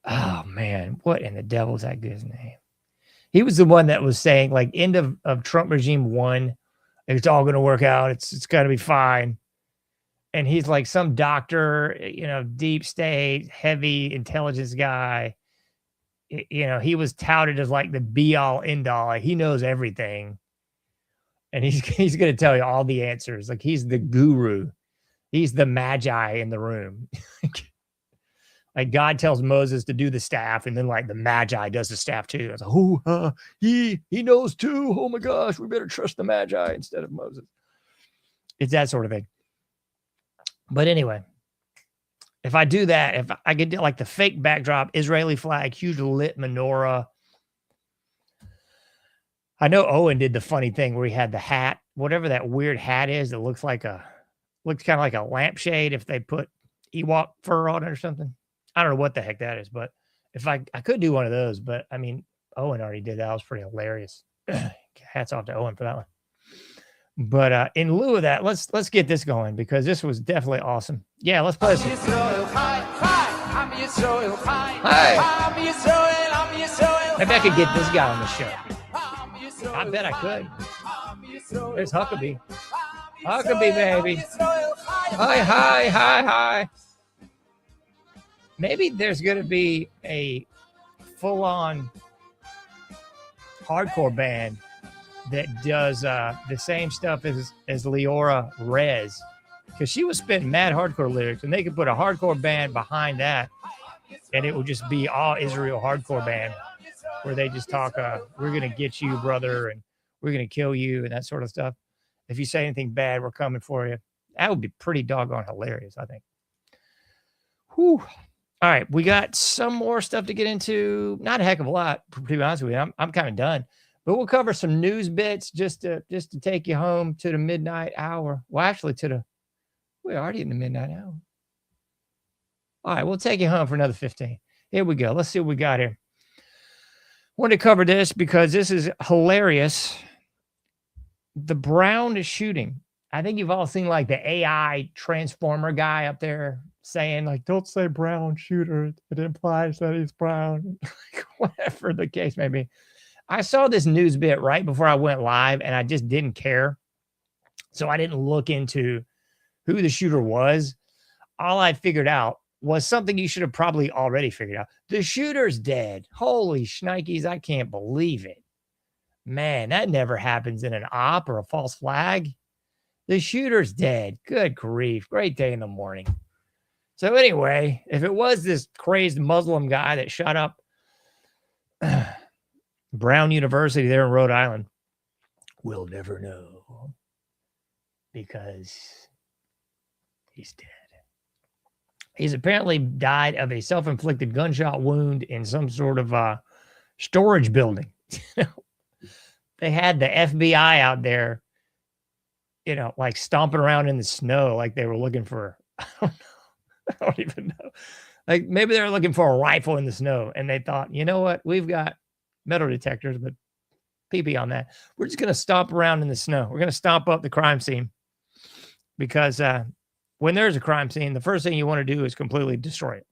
Oh man, what in the devil's that guy's name? He was the one that was saying like end of Trump regime 1, it's all going to work out. It's got to be fine. And he's like some doctor, deep state, heavy intelligence guy. He was touted as like the be all end all. Like he knows everything. And he's going to tell you all the answers. Like he's the guru. He's the magi in the room. Like God tells Moses to do the staff, and then like the magi does the staff too. It's like, he knows too. Oh my gosh, we better trust the magi instead of Moses. It's that sort of thing. But anyway, if I do that, if I could do like the fake backdrop, Israeli flag, huge lit menorah. I know Owen did the funny thing where he had the hat, whatever that weird hat is that looks kind of like a lampshade if they put Ewok fur on it or something. I don't know what the heck that is, but if I could do one of those, but I mean, Owen already did that. That was pretty hilarious. Hats off to Owen for that one. But in lieu of that, let's get this going because this was definitely awesome. Yeah, let's play this. Hi. Maybe I could get this guy on the show. I bet I could. There's Huckabee. Huckabee, baby. Hi. Maybe there's going to be a full-on hardcore band that does the same stuff as Leora Rez, because she was spitting mad hardcore lyrics, and they could put a hardcore band behind that, and it would just be all Israel hardcore band, where they just talk, we're going to get you, brother, and we're going to kill you, and that sort of stuff. If you say anything bad, we're coming for you. That would be pretty doggone hilarious, I think. Whew. All right, we got some more stuff to get into. Not a heck of a lot, to be honest with you. I'm kind of done. But we'll cover some news bits just to take you home to the midnight hour. Well, actually, we're already in the midnight hour. All right, we'll take you home for another 15. Here we go. Let's see what we got here. Wanted to cover this because this is hilarious. The Brown shooting. I think you've all seen like the AI transformer guy up there saying like, don't say brown shooter. It implies that he's brown. Whatever the case may be. I saw this news bit right before I went live and I just didn't care. So I didn't look into who the shooter was. All I figured out was something you should have probably already figured out. The shooter's dead. Holy shnikes, I can't believe it. Man, that never happens in an op or a false flag. The shooter's dead. Good grief. Great day in the morning. So anyway, if it was this crazed Muslim guy that shot up Brown University there in Rhode Island, we'll never know because he's dead. He's apparently died of a self-inflicted gunshot wound in some sort of storage building. They had the FBI out there, like stomping around in the snow, like they were looking for, I don't know. I don't even know. Like maybe they were looking for a rifle in the snow and they thought, you know what? We've got metal detectors, but pee on that. We're just going to stomp around in the snow. We're going to stomp up the crime scene because when there's a crime scene, the first thing you want to do is completely destroy it.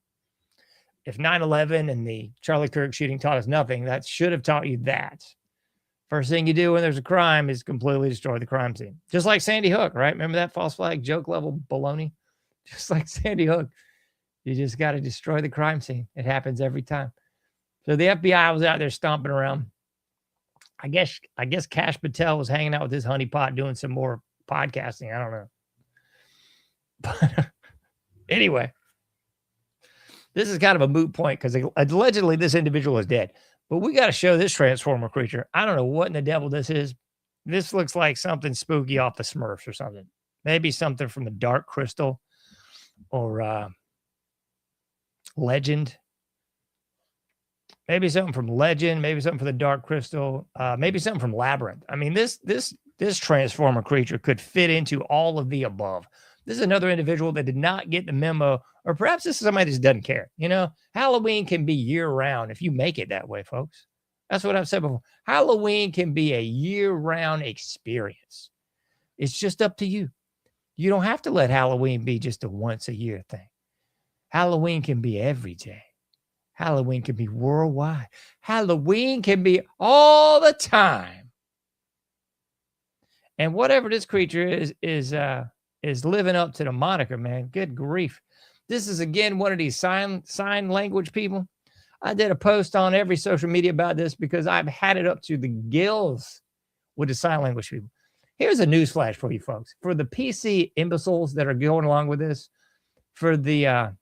If 9/11 and the Charlie Kirk shooting taught us nothing, that should have taught you that. First thing you do when there's a crime is completely destroy the crime scene. Just like Sandy Hook, right? Remember that false flag joke level baloney? Just like Sandy Hook. You just got to destroy the crime scene. It happens every time. So the FBI was out there stomping around. I guess Kash Patel was hanging out with his honeypot doing some more podcasting. I don't know. But anyway, this is kind of a moot point because allegedly this individual is dead. But we got to show this transformer creature. I don't know what in the devil this is. This looks like something spooky off the Smurfs or something. Maybe something from the Dark Crystal or Legend. Maybe something from Legend. Maybe something from the Dark Crystal. Maybe something from Labyrinth. I mean, this transformer creature could fit into all of the above. This is another individual that did not get the memo, or perhaps this is somebody that just doesn't care. Halloween can be year-round if you make it that way, folks. That's what I've said before. Halloween can be a year-round experience. It's just up to you. You don't have to let Halloween be just a once-a-year thing. Halloween can be every day. Halloween can be worldwide. Halloween can be all the time. And whatever this creature is living up to the moniker, man. Good grief. This is, again, one of these sign language people. I did a post on every social media about this because I've had it up to the gills with the sign language people. Here's a newsflash for you folks. For the PC imbeciles that are going along with this, for the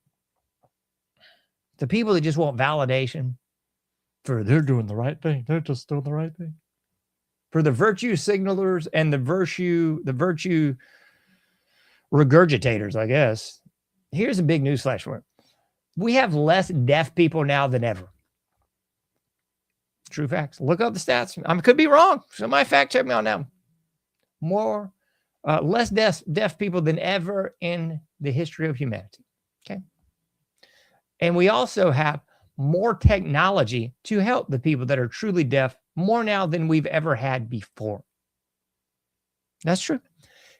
people that just want validation, for they're doing the right thing. They're just doing the right thing. For the virtue signalers and the virtue regurgitators, I guess. Here's a big newsflash for it. We have less deaf people now than ever. True facts. Look up the stats. I could be wrong. Somebody fact check me on that one. Less deaf people than ever in the history of humanity. Okay. And we also have more technology to help the people that are truly deaf more now than we've ever had before. That's true.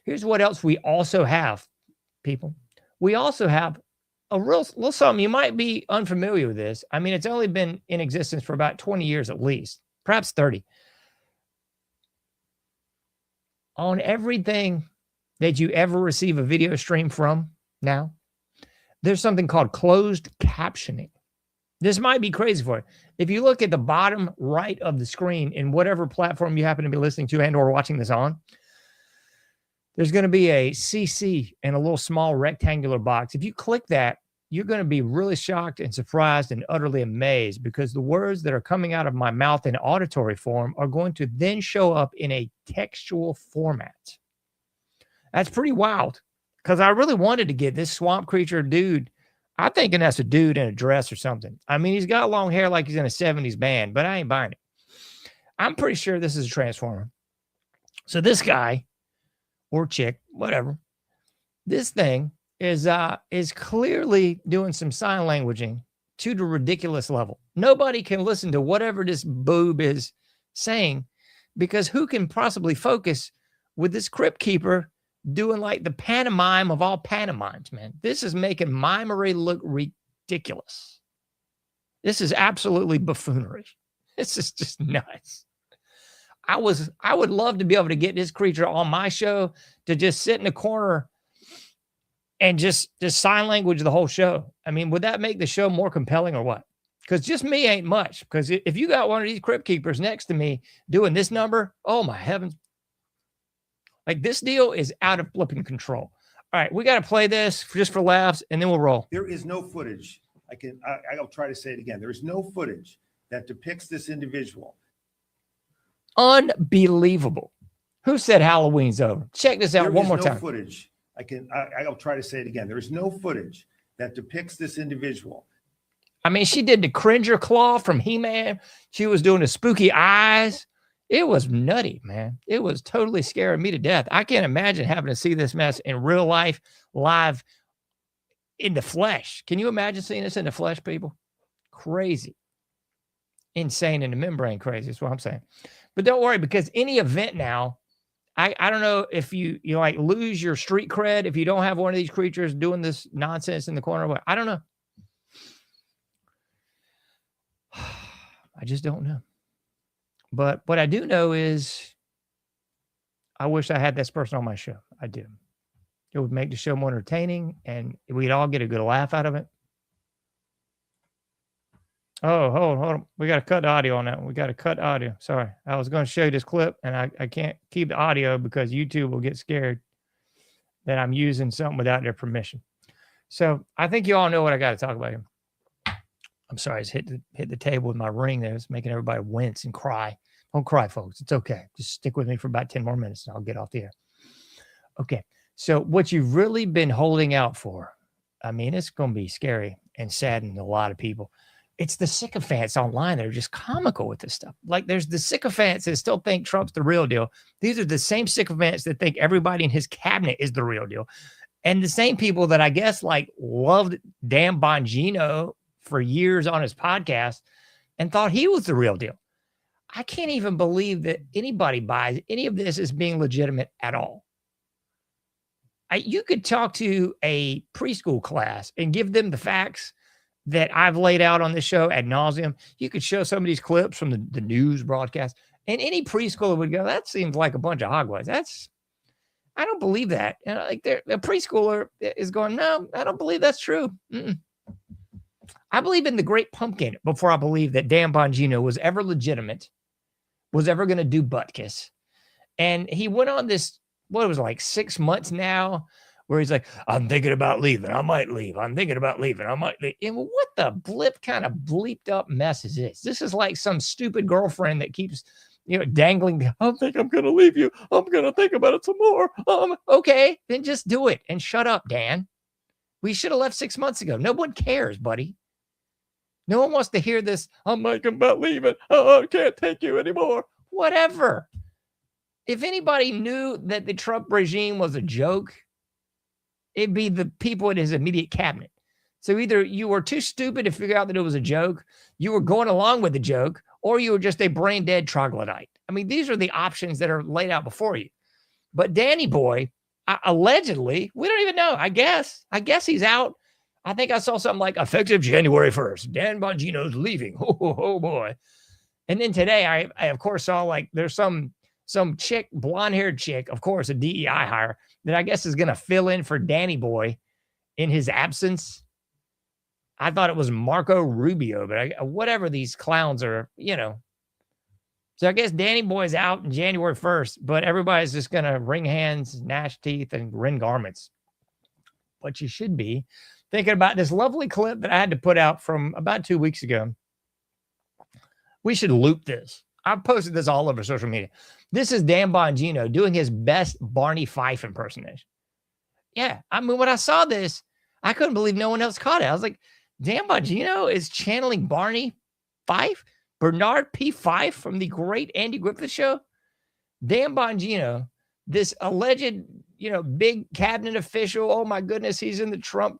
Here's what else we also have, people. We also have a real something. You might be unfamiliar with this. I mean, it's only been in existence for about 20 years at least, perhaps 30. On everything that you ever receive a video stream from now, there's something called closed captioning. This might be crazy for you. If you look at the bottom right of the screen in whatever platform you happen to be listening to and or watching this on, there's going to be a CC in a little small rectangular box. If you click that, you're going to be really shocked and surprised and utterly amazed because the words that are coming out of my mouth in auditory form are going to then show up in a textual format. That's pretty wild because I really wanted to get this swamp creature dude. I'm thinking that's a dude in a dress or something. I mean, he's got long hair like he's in a 70s band, but I ain't buying it. I'm pretty sure this is a transformer. So this guy or chick, whatever, this thing is clearly doing some sign languaging to the ridiculous level. Nobody can listen to whatever this boob is saying because who can possibly focus with this crypt keeper doing like the pantomime of all pantomimes, man. This is making mimery look ridiculous. This is absolutely buffoonery. This is just nuts. I would love to be able to get this creature on my show to just sit in a corner and just sign language the whole show. I mean, would that make the show more compelling or what? Because just me ain't much. Because if you got one of these crypt keepers next to me doing this number, oh my heavens. Like this deal is out of flipping control. All right, we got to play this just for laughs and then we'll roll.
There is no footage. I'll try to say it again. There is no footage that depicts this individual.
Unbelievable. Who said Halloween's over? Check this out one more time.
Footage. I'll try to say it again. There is no footage that depicts this individual.
I mean, she did the Cringer claw from He-Man. She was doing the spooky eyes. It was nutty, man. It was totally scaring me to death. I can't imagine having to see this mess in real life, live, in the flesh. Can you imagine seeing this in the flesh, people? Crazy. Insane in the membrane crazy is what I'm saying. But don't worry, because any event now, I don't know if you like lose your street cred if you don't have one of these creatures doing this nonsense in the corner. I don't know. I just don't know. But what I do know is I wish I had this person on my show. I do. It would make the show more entertaining and we'd all get a good laugh out of it. Oh, hold on. We got to cut the audio on that one. We got to cut audio. Sorry. I was going to show you this clip and I can't keep the audio because YouTube will get scared that I'm using something without their permission. So I think you all know what I got to talk about here. I'm sorry. I just hit the table with my ring there. It's making everybody wince and cry. Don't cry, folks. It's okay. Just stick with me for about 10 more minutes and I'll get off the air. Okay. So what you've really been holding out for, I mean, it's going to be scary and sadden a lot of people. It's the sycophants online that are just comical with this stuff. Like there's the sycophants that still think Trump's the real deal. These are the same sycophants that think everybody in his cabinet is the real deal. And the same people that I guess like loved Dan Bongino for years on his podcast and thought he was the real deal. I can't even believe that anybody buys any of this as being legitimate at all. You could talk to a preschool class and give them the facts that I've laid out on this show ad nauseum. You could show some of these clips from the news broadcast, and any preschooler would go, that seems like a bunch of hogwash. I don't believe that. And like a preschooler is going, no, I don't believe that's true. I believe in the Great Pumpkin before I believe that Dan Bongino was ever legitimate, was ever going to do butt kiss. And he went on this, what was it, like 6 months now, where he's like, I'm thinking about leaving. I might leave. I'm thinking about leaving. I might leave. And what the blip kind of bleeped up mess is this? This is like some stupid girlfriend that keeps, dangling. I think I'm going to leave you. I'm going to think about it some more. Okay, then just do it and shut up, Dan. We should have left 6 months ago. No one cares, buddy. No one wants to hear this. I'm thinking about leaving. Oh, I can't take you anymore. Whatever. If anybody knew that the Trump regime was a joke, it'd be the people in his immediate cabinet. So either you were too stupid to figure out that it was a joke, you were going along with the joke, or you were just a brain dead troglodyte. I mean, these are the options that are laid out before you. But Danny Boy, allegedly, we don't even know. I guess he's out. I think I saw something like effective January 1st. Dan Bongino's leaving. Oh boy. And then today I of course saw like there's some chick, blonde-haired chick, of course, a DEI hire that I guess is going to fill in for Danny Boy in his absence. I thought it was Marco Rubio, but whatever these clowns are, So I guess Danny Boy's out in January 1st, but everybody's just going to wring hands, gnash teeth, and rend garments. But you should be thinking about this lovely clip that I had to put out from about 2 weeks ago. We should loop this. I've posted this all over social media. This is Dan Bongino doing his best Barney Fife impersonation. Yeah, I mean, when I saw this, I couldn't believe no one else caught it. I was like, Dan Bongino is channeling Barney Fife? Bernard P. Fife from the great Andy Griffith Show? Dan Bongino, this alleged, big cabinet official, oh my goodness, he's in the Trump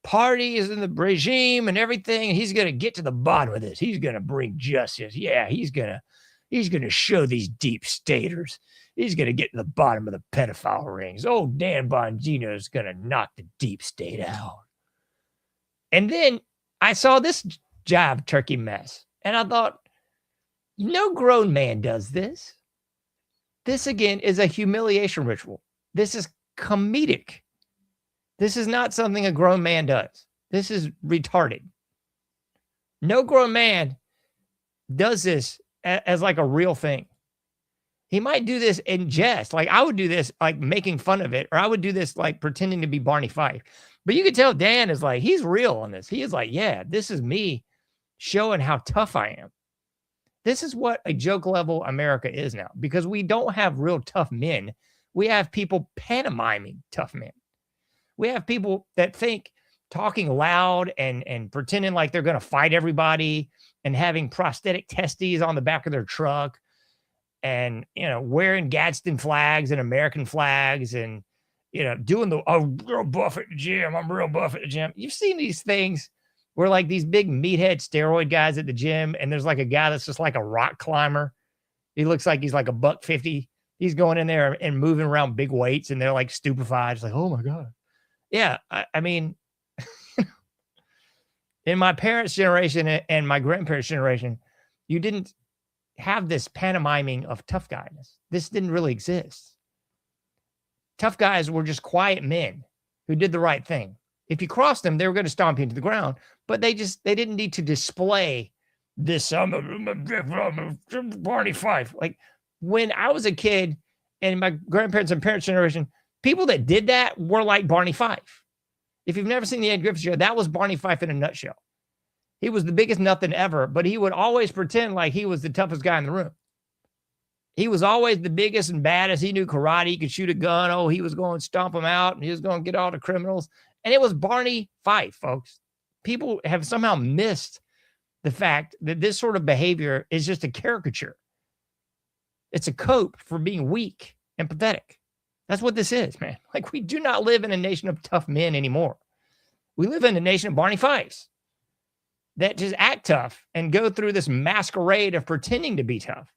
party, is in the regime and everything. He's going to get to the bottom of this. He's going to bring justice. Yeah, he's going to show these deep staters. He's going to get to the bottom of the pedophile rings. Oh, Dan Bongino is going to knock the deep state out. And then I saw this jive turkey mess. And I thought, no grown man does this. This, again, is a humiliation ritual. This is comedic. This is not something a grown man does. This is retarded. No grown man does this as like a real thing. He might do this in jest. Like I would do this like making fun of it, or I would do this like pretending to be Barney Fife. But you could tell Dan is like, he's real on this. He is like, yeah, this is me showing how tough I am. This is what a joke level America is now, because we don't have real tough men. We have people pantomiming tough men. We have people that think talking loud and pretending like they're going to fight everybody and having prosthetic testes on the back of their truck. and, wearing Gadsden flags and American flags and, doing I'm real buff at the gym. I'm real buff at the gym. You've seen these things where like these big meathead steroid guys at the gym, and there's like a guy that's just like a rock climber. He looks like he's like $150. He's going in there and moving around big weights, and they're like stupefied. It's like, oh my God. Yeah. I mean, in my parents' generation and my grandparents' generation, you didn't have this pantomiming of tough guyness. This didn't really exist. Tough guys were just quiet men who did the right thing. If you crossed them, they were going to stomp you into the ground, but they didn't need to display this Barney Fife. Like when I was a kid and my grandparents and parents' generation, people that did that were like Barney Fife. If you've never seen the Ed Griffith Show, that was Barney Fife in a nutshell. He was the biggest nothing ever, but he would always pretend like he was the toughest guy in the room. He was always the biggest and baddest. He knew karate. He could shoot a gun. Oh, he was going to stomp them out, and he was going to get all the criminals. And it was Barney Fife, folks. People have somehow missed the fact that this sort of behavior is just a caricature. It's a cope for being weak and pathetic. That's what this is, man. Like, we do not live in a nation of tough men anymore. We live in a nation of Barney Fifes that just act tough and go through this masquerade of pretending to be tough.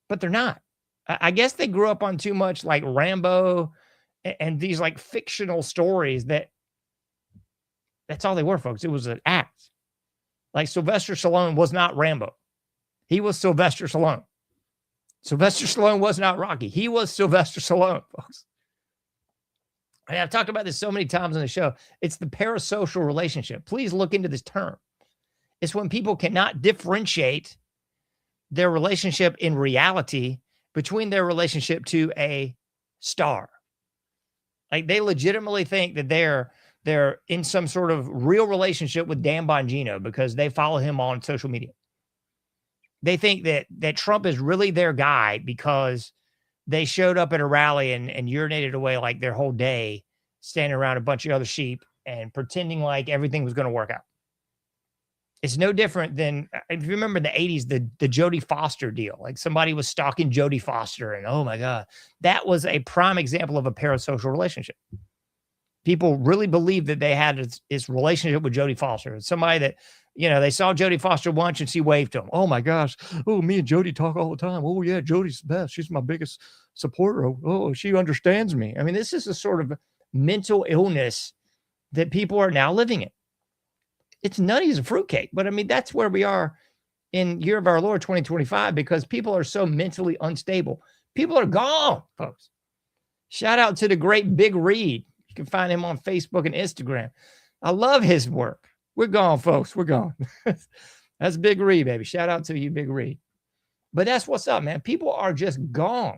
But they're not. I guess they grew up on too much like Rambo and these like fictional stories that's all they were, folks. It was an act. Like Sylvester Stallone was not Rambo. He was Sylvester Stallone. Sylvester Stallone was not Rocky. He was Sylvester Stallone, folks. And I've talked about this so many times on the show. It's the parasocial relationship. Please look into this term. It's when people cannot differentiate their relationship in reality between their relationship to a star. Like they legitimately think that they're in some sort of real relationship with Dan Bongino because they follow him on social media. They think that Trump is really their guy because they showed up at a rally and urinated away like their whole day, standing around a bunch of other sheep and pretending like everything was going to work out. It's no different than, if you remember in the 80s, the Jodie Foster deal. Like somebody was stalking Jodie Foster, and oh my God, that was a prime example of a parasocial relationship. People really believed that they had this relationship with Jodie Foster. It's somebody that, they saw Jodie Foster once and she waved to him. Oh my gosh. Oh, me and Jodie talk all the time. Oh yeah, Jodie's the best. She's my biggest supporter. Oh, she understands me. I mean, this is a sort of mental illness that people are now living in. It's nutty as a fruitcake, but I mean, that's where we are in year of our Lord 2025 because people are so mentally unstable. People are gone, folks. Shout out to the great Big Reed. You can find him on Facebook and Instagram. I love his work. We're gone, folks. We're gone. That's Big Reed, baby. Shout out to you, Big Reed. But that's what's up, man. People are just gone.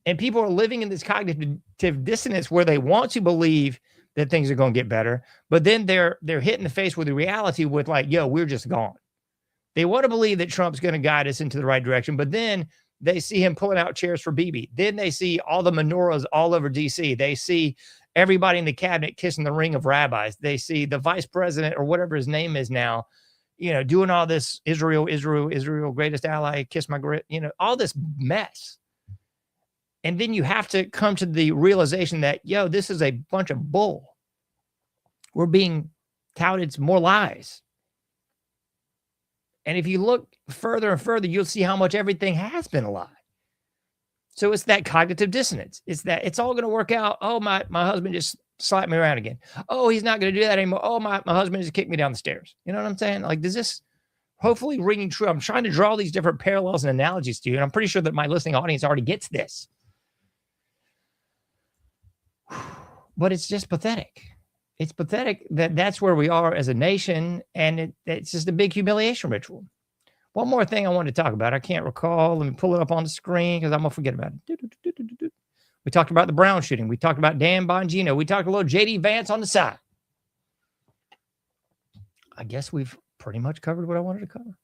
And people are living in this cognitive dissonance where they want to believe that things are going to get better, but then they're hit in the face with the reality with like, yo, we're just gone. They want to believe that Trump's going to guide us into the right direction, but then they see him pulling out chairs for Bibi. Then they see all the menorahs all over DC. They see everybody in the cabinet kissing the ring of rabbis. They see the vice president or whatever his name is now, doing all this Israel, greatest ally, kiss my grit, all this mess. And then you have to come to the realization that, yo, this is a bunch of bull. We're being touted more lies. And if you look further and further, you'll see how much everything has been a lie. So it's that cognitive dissonance. It's that it's all going to work out. Oh, my husband just slapped me around again. Oh, he's not going to do that anymore. Oh, my husband just kicked me down the stairs. You know what I'm saying? Like, does this hopefully ringing true? I'm trying to draw these different parallels and analogies to you. And I'm pretty sure that my listening audience already gets this. But it's just pathetic. It's pathetic that that's where we are as a nation, and it's just a big humiliation ritual. One more thing I wanted to talk about. I can't recall. Let me pull it up on the screen because I'm going to forget about it. We talked about the Brown shooting. We talked about Dan Bongino. We talked a little J.D. Vance on the side. I guess we've pretty much covered what I wanted to cover.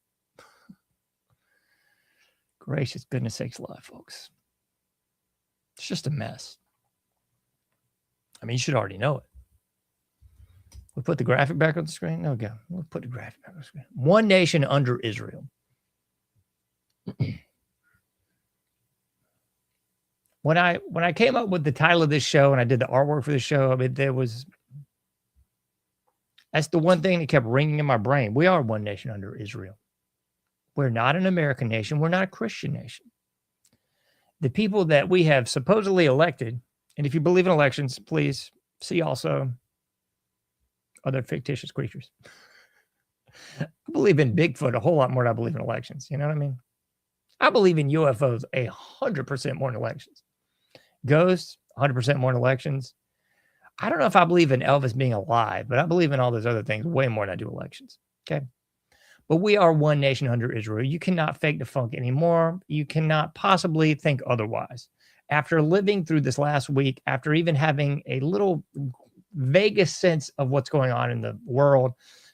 Gracious goodness sakes alive, folks. It's just a mess. I mean, you should already know it. We'll put the graphic back on the screen. No, go. We'll put the graphic back on the screen. One nation under Israel. when I came up with the title of this show and I did the artwork for the show, I mean, that's the one thing that kept ringing in my brain. We are one nation under Israel. We're not an American nation. We're not a Christian nation. The people that we have supposedly elected, and if you believe in elections, please see also other fictitious creatures. I believe in Bigfoot a whole lot more than I believe in elections. You know what I mean? I believe in UFOs 100% more than elections. Ghosts, 100% more than elections. I don't know if I believe in Elvis being alive, but I believe in all those other things way more than I do elections. Okay. But we are one nation under Israel. You cannot fake the funk anymore. You cannot possibly think otherwise. After living through this last week, after even having a little vaguest sense of what's going on in the world,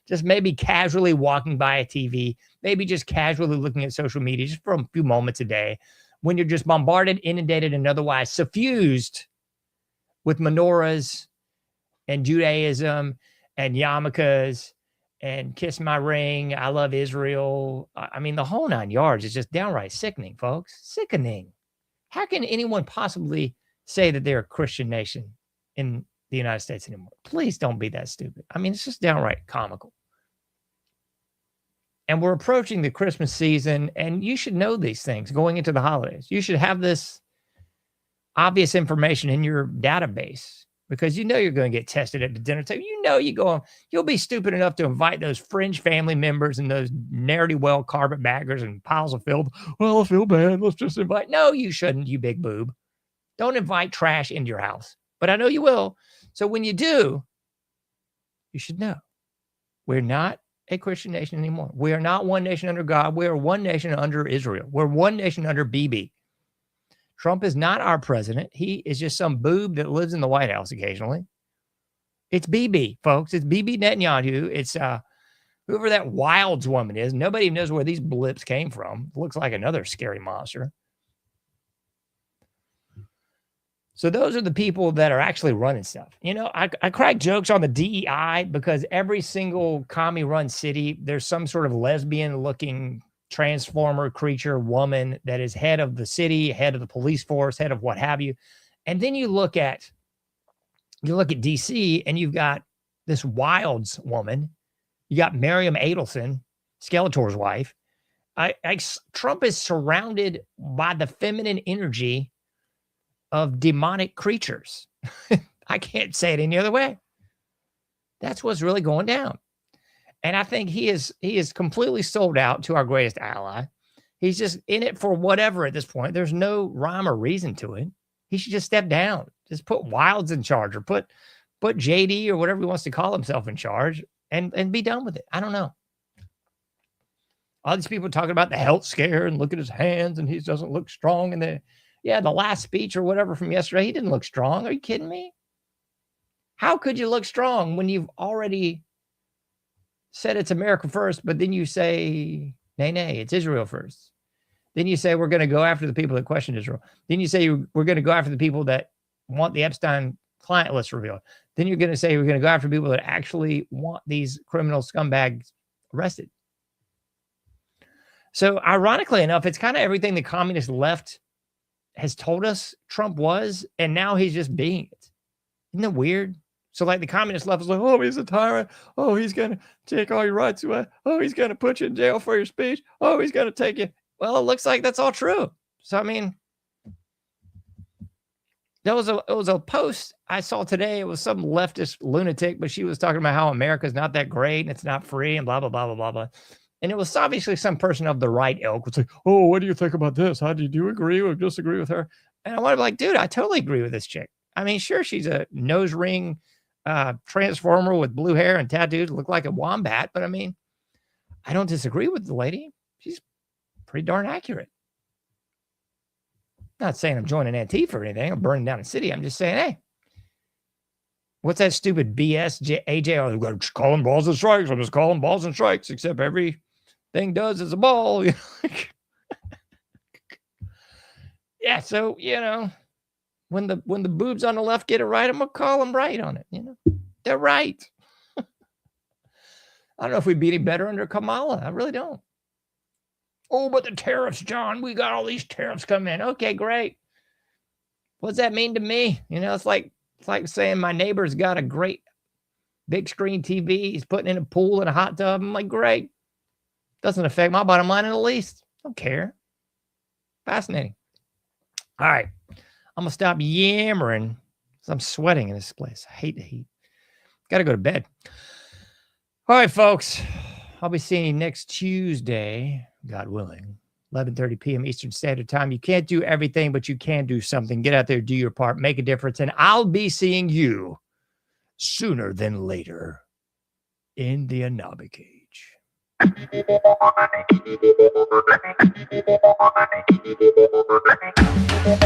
just maybe casually walking by a TV, maybe just casually looking at social media just for a few moments a day, when you're just bombarded, inundated, and otherwise suffused with menorahs and Judaism and yarmulkes and Kiss My Ring, I Love Israel. I mean, the whole 9 yards is just downright sickening, folks. Sickening. How can anyone possibly say that they're a Christian nation in the United States anymore? Please don't be that stupid. I mean, it's just downright comical. And we're approaching the Christmas season, and you should know these things going into the holidays. You should have this obvious information in your database because you know you're going to get tested at the dinner table. You know you'll be stupid enough to invite those fringe family members and those ne'er-do-well carpetbaggers and piles of filth. Well, I feel bad. Let's just invite. No, you shouldn't, you big boob. Don't invite trash into your house. But I know you will. So when you do, you should know we're not a Christian nation anymore. We are not one nation under God. We are one nation under Israel. We're one nation under BB. Trump is not our president. He is just some boob that lives in the White House occasionally. It's BB, folks. It's BB Netanyahu. It's whoever that Wilds woman is. Nobody knows where these blips came from. Looks like another scary monster. So those are the people that are actually running stuff. You know, I crack jokes on the DEI because every single commie-run city, there's some sort of lesbian-looking transformer creature woman that is head of the city, head of the police force, head of what have you. And then you look at DC and you've got this Wilds woman. You got Miriam Adelson, Skeletor's wife. Trump is surrounded by the feminine energy of demonic creatures. I can't say it any other way. That's what's really going down. And I think he is completely sold out to our greatest ally. He's just in it for whatever at this point. There's no rhyme or reason to it. He should just step down. Just put Wilds in charge or put JD or whatever he wants to call himself in charge and be done with it. I don't know. All these people talking about the health scare and look at his hands and he doesn't look strong. And the last speech or whatever from yesterday, he didn't look strong. Are you kidding me? How could you look strong when you've already said it's America first, but then you say, nay, it's Israel first. Then you say, we're going to go after the people that question Israel. Then you say, we're going to go after the people that want the Epstein client list revealed. Then you're going to say, we're going to go after people that actually want these criminal scumbags arrested. So ironically enough, it's kind of everything the communist left has told us Trump was, and now he's just being it. Isn't that weird? So like the communist left is like, oh, he's a tyrant. Oh, he's going to take all your rights away. Oh, he's going to put you in jail for your speech. Oh, he's going to take you. Well, it looks like that's all true. So, I mean, it was a post I saw today. It was some leftist lunatic, but she was talking about how America's not that great and it's not free and blah, blah, blah, blah, blah, blah. And it was obviously some person of the right ilk was like, oh, what do you think about this? How do you agree or disagree with her? And I want to be like, dude, I totally agree with this chick. I mean, sure, she's a nose ring transformer with blue hair and tattoos, look like a wombat. But I mean, I don't disagree with the lady. She's pretty darn accurate. Not saying I'm joining Antifa or anything. I'm burning down the city. I'm just saying, hey, what's that stupid BS? AJ, I'm just calling balls and strikes. I'm just calling balls and strikes, except everything does is a ball. Yeah, so, you know, when the boobs on the left get it right, I'm going to call them right on it. You know, they're right. I don't know if we'd be any better under Kamala. I really don't. Oh, but the tariffs, John, we got all these tariffs coming in. Okay, great. What's that mean to me? It's like saying my neighbor's got a great big screen TV. He's putting in a pool and a hot tub. I'm like, great. Doesn't affect my bottom line in the least. Don't care. Fascinating. All right. I'm going to stop yammering because I'm sweating in this place. I hate the heat. Got to go to bed. All right, folks. I'll be seeing you next Tuesday, God willing, 11:30 p.m. Eastern Standard Time. You can't do everything, but you can do something. Get out there, do your part, make a difference, and I'll be seeing you sooner than later in the Anomic Age.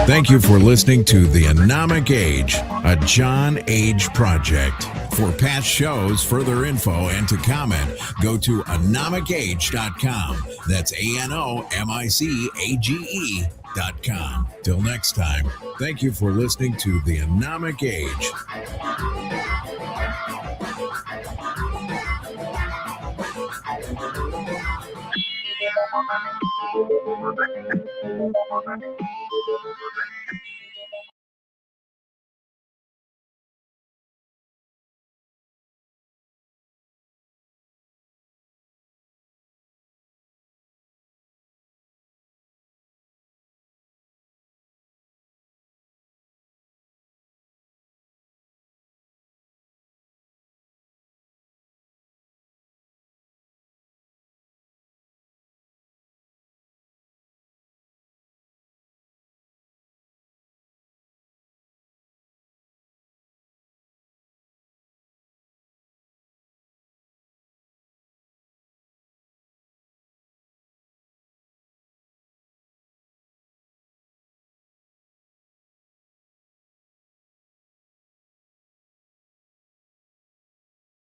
Thank you for listening to The Anomic Age, a John Age project. For past shows, further info, and to comment, go to anomicage.com. That's ANOMICAGE.com. Till next time, thank you for listening to The Anomic Age.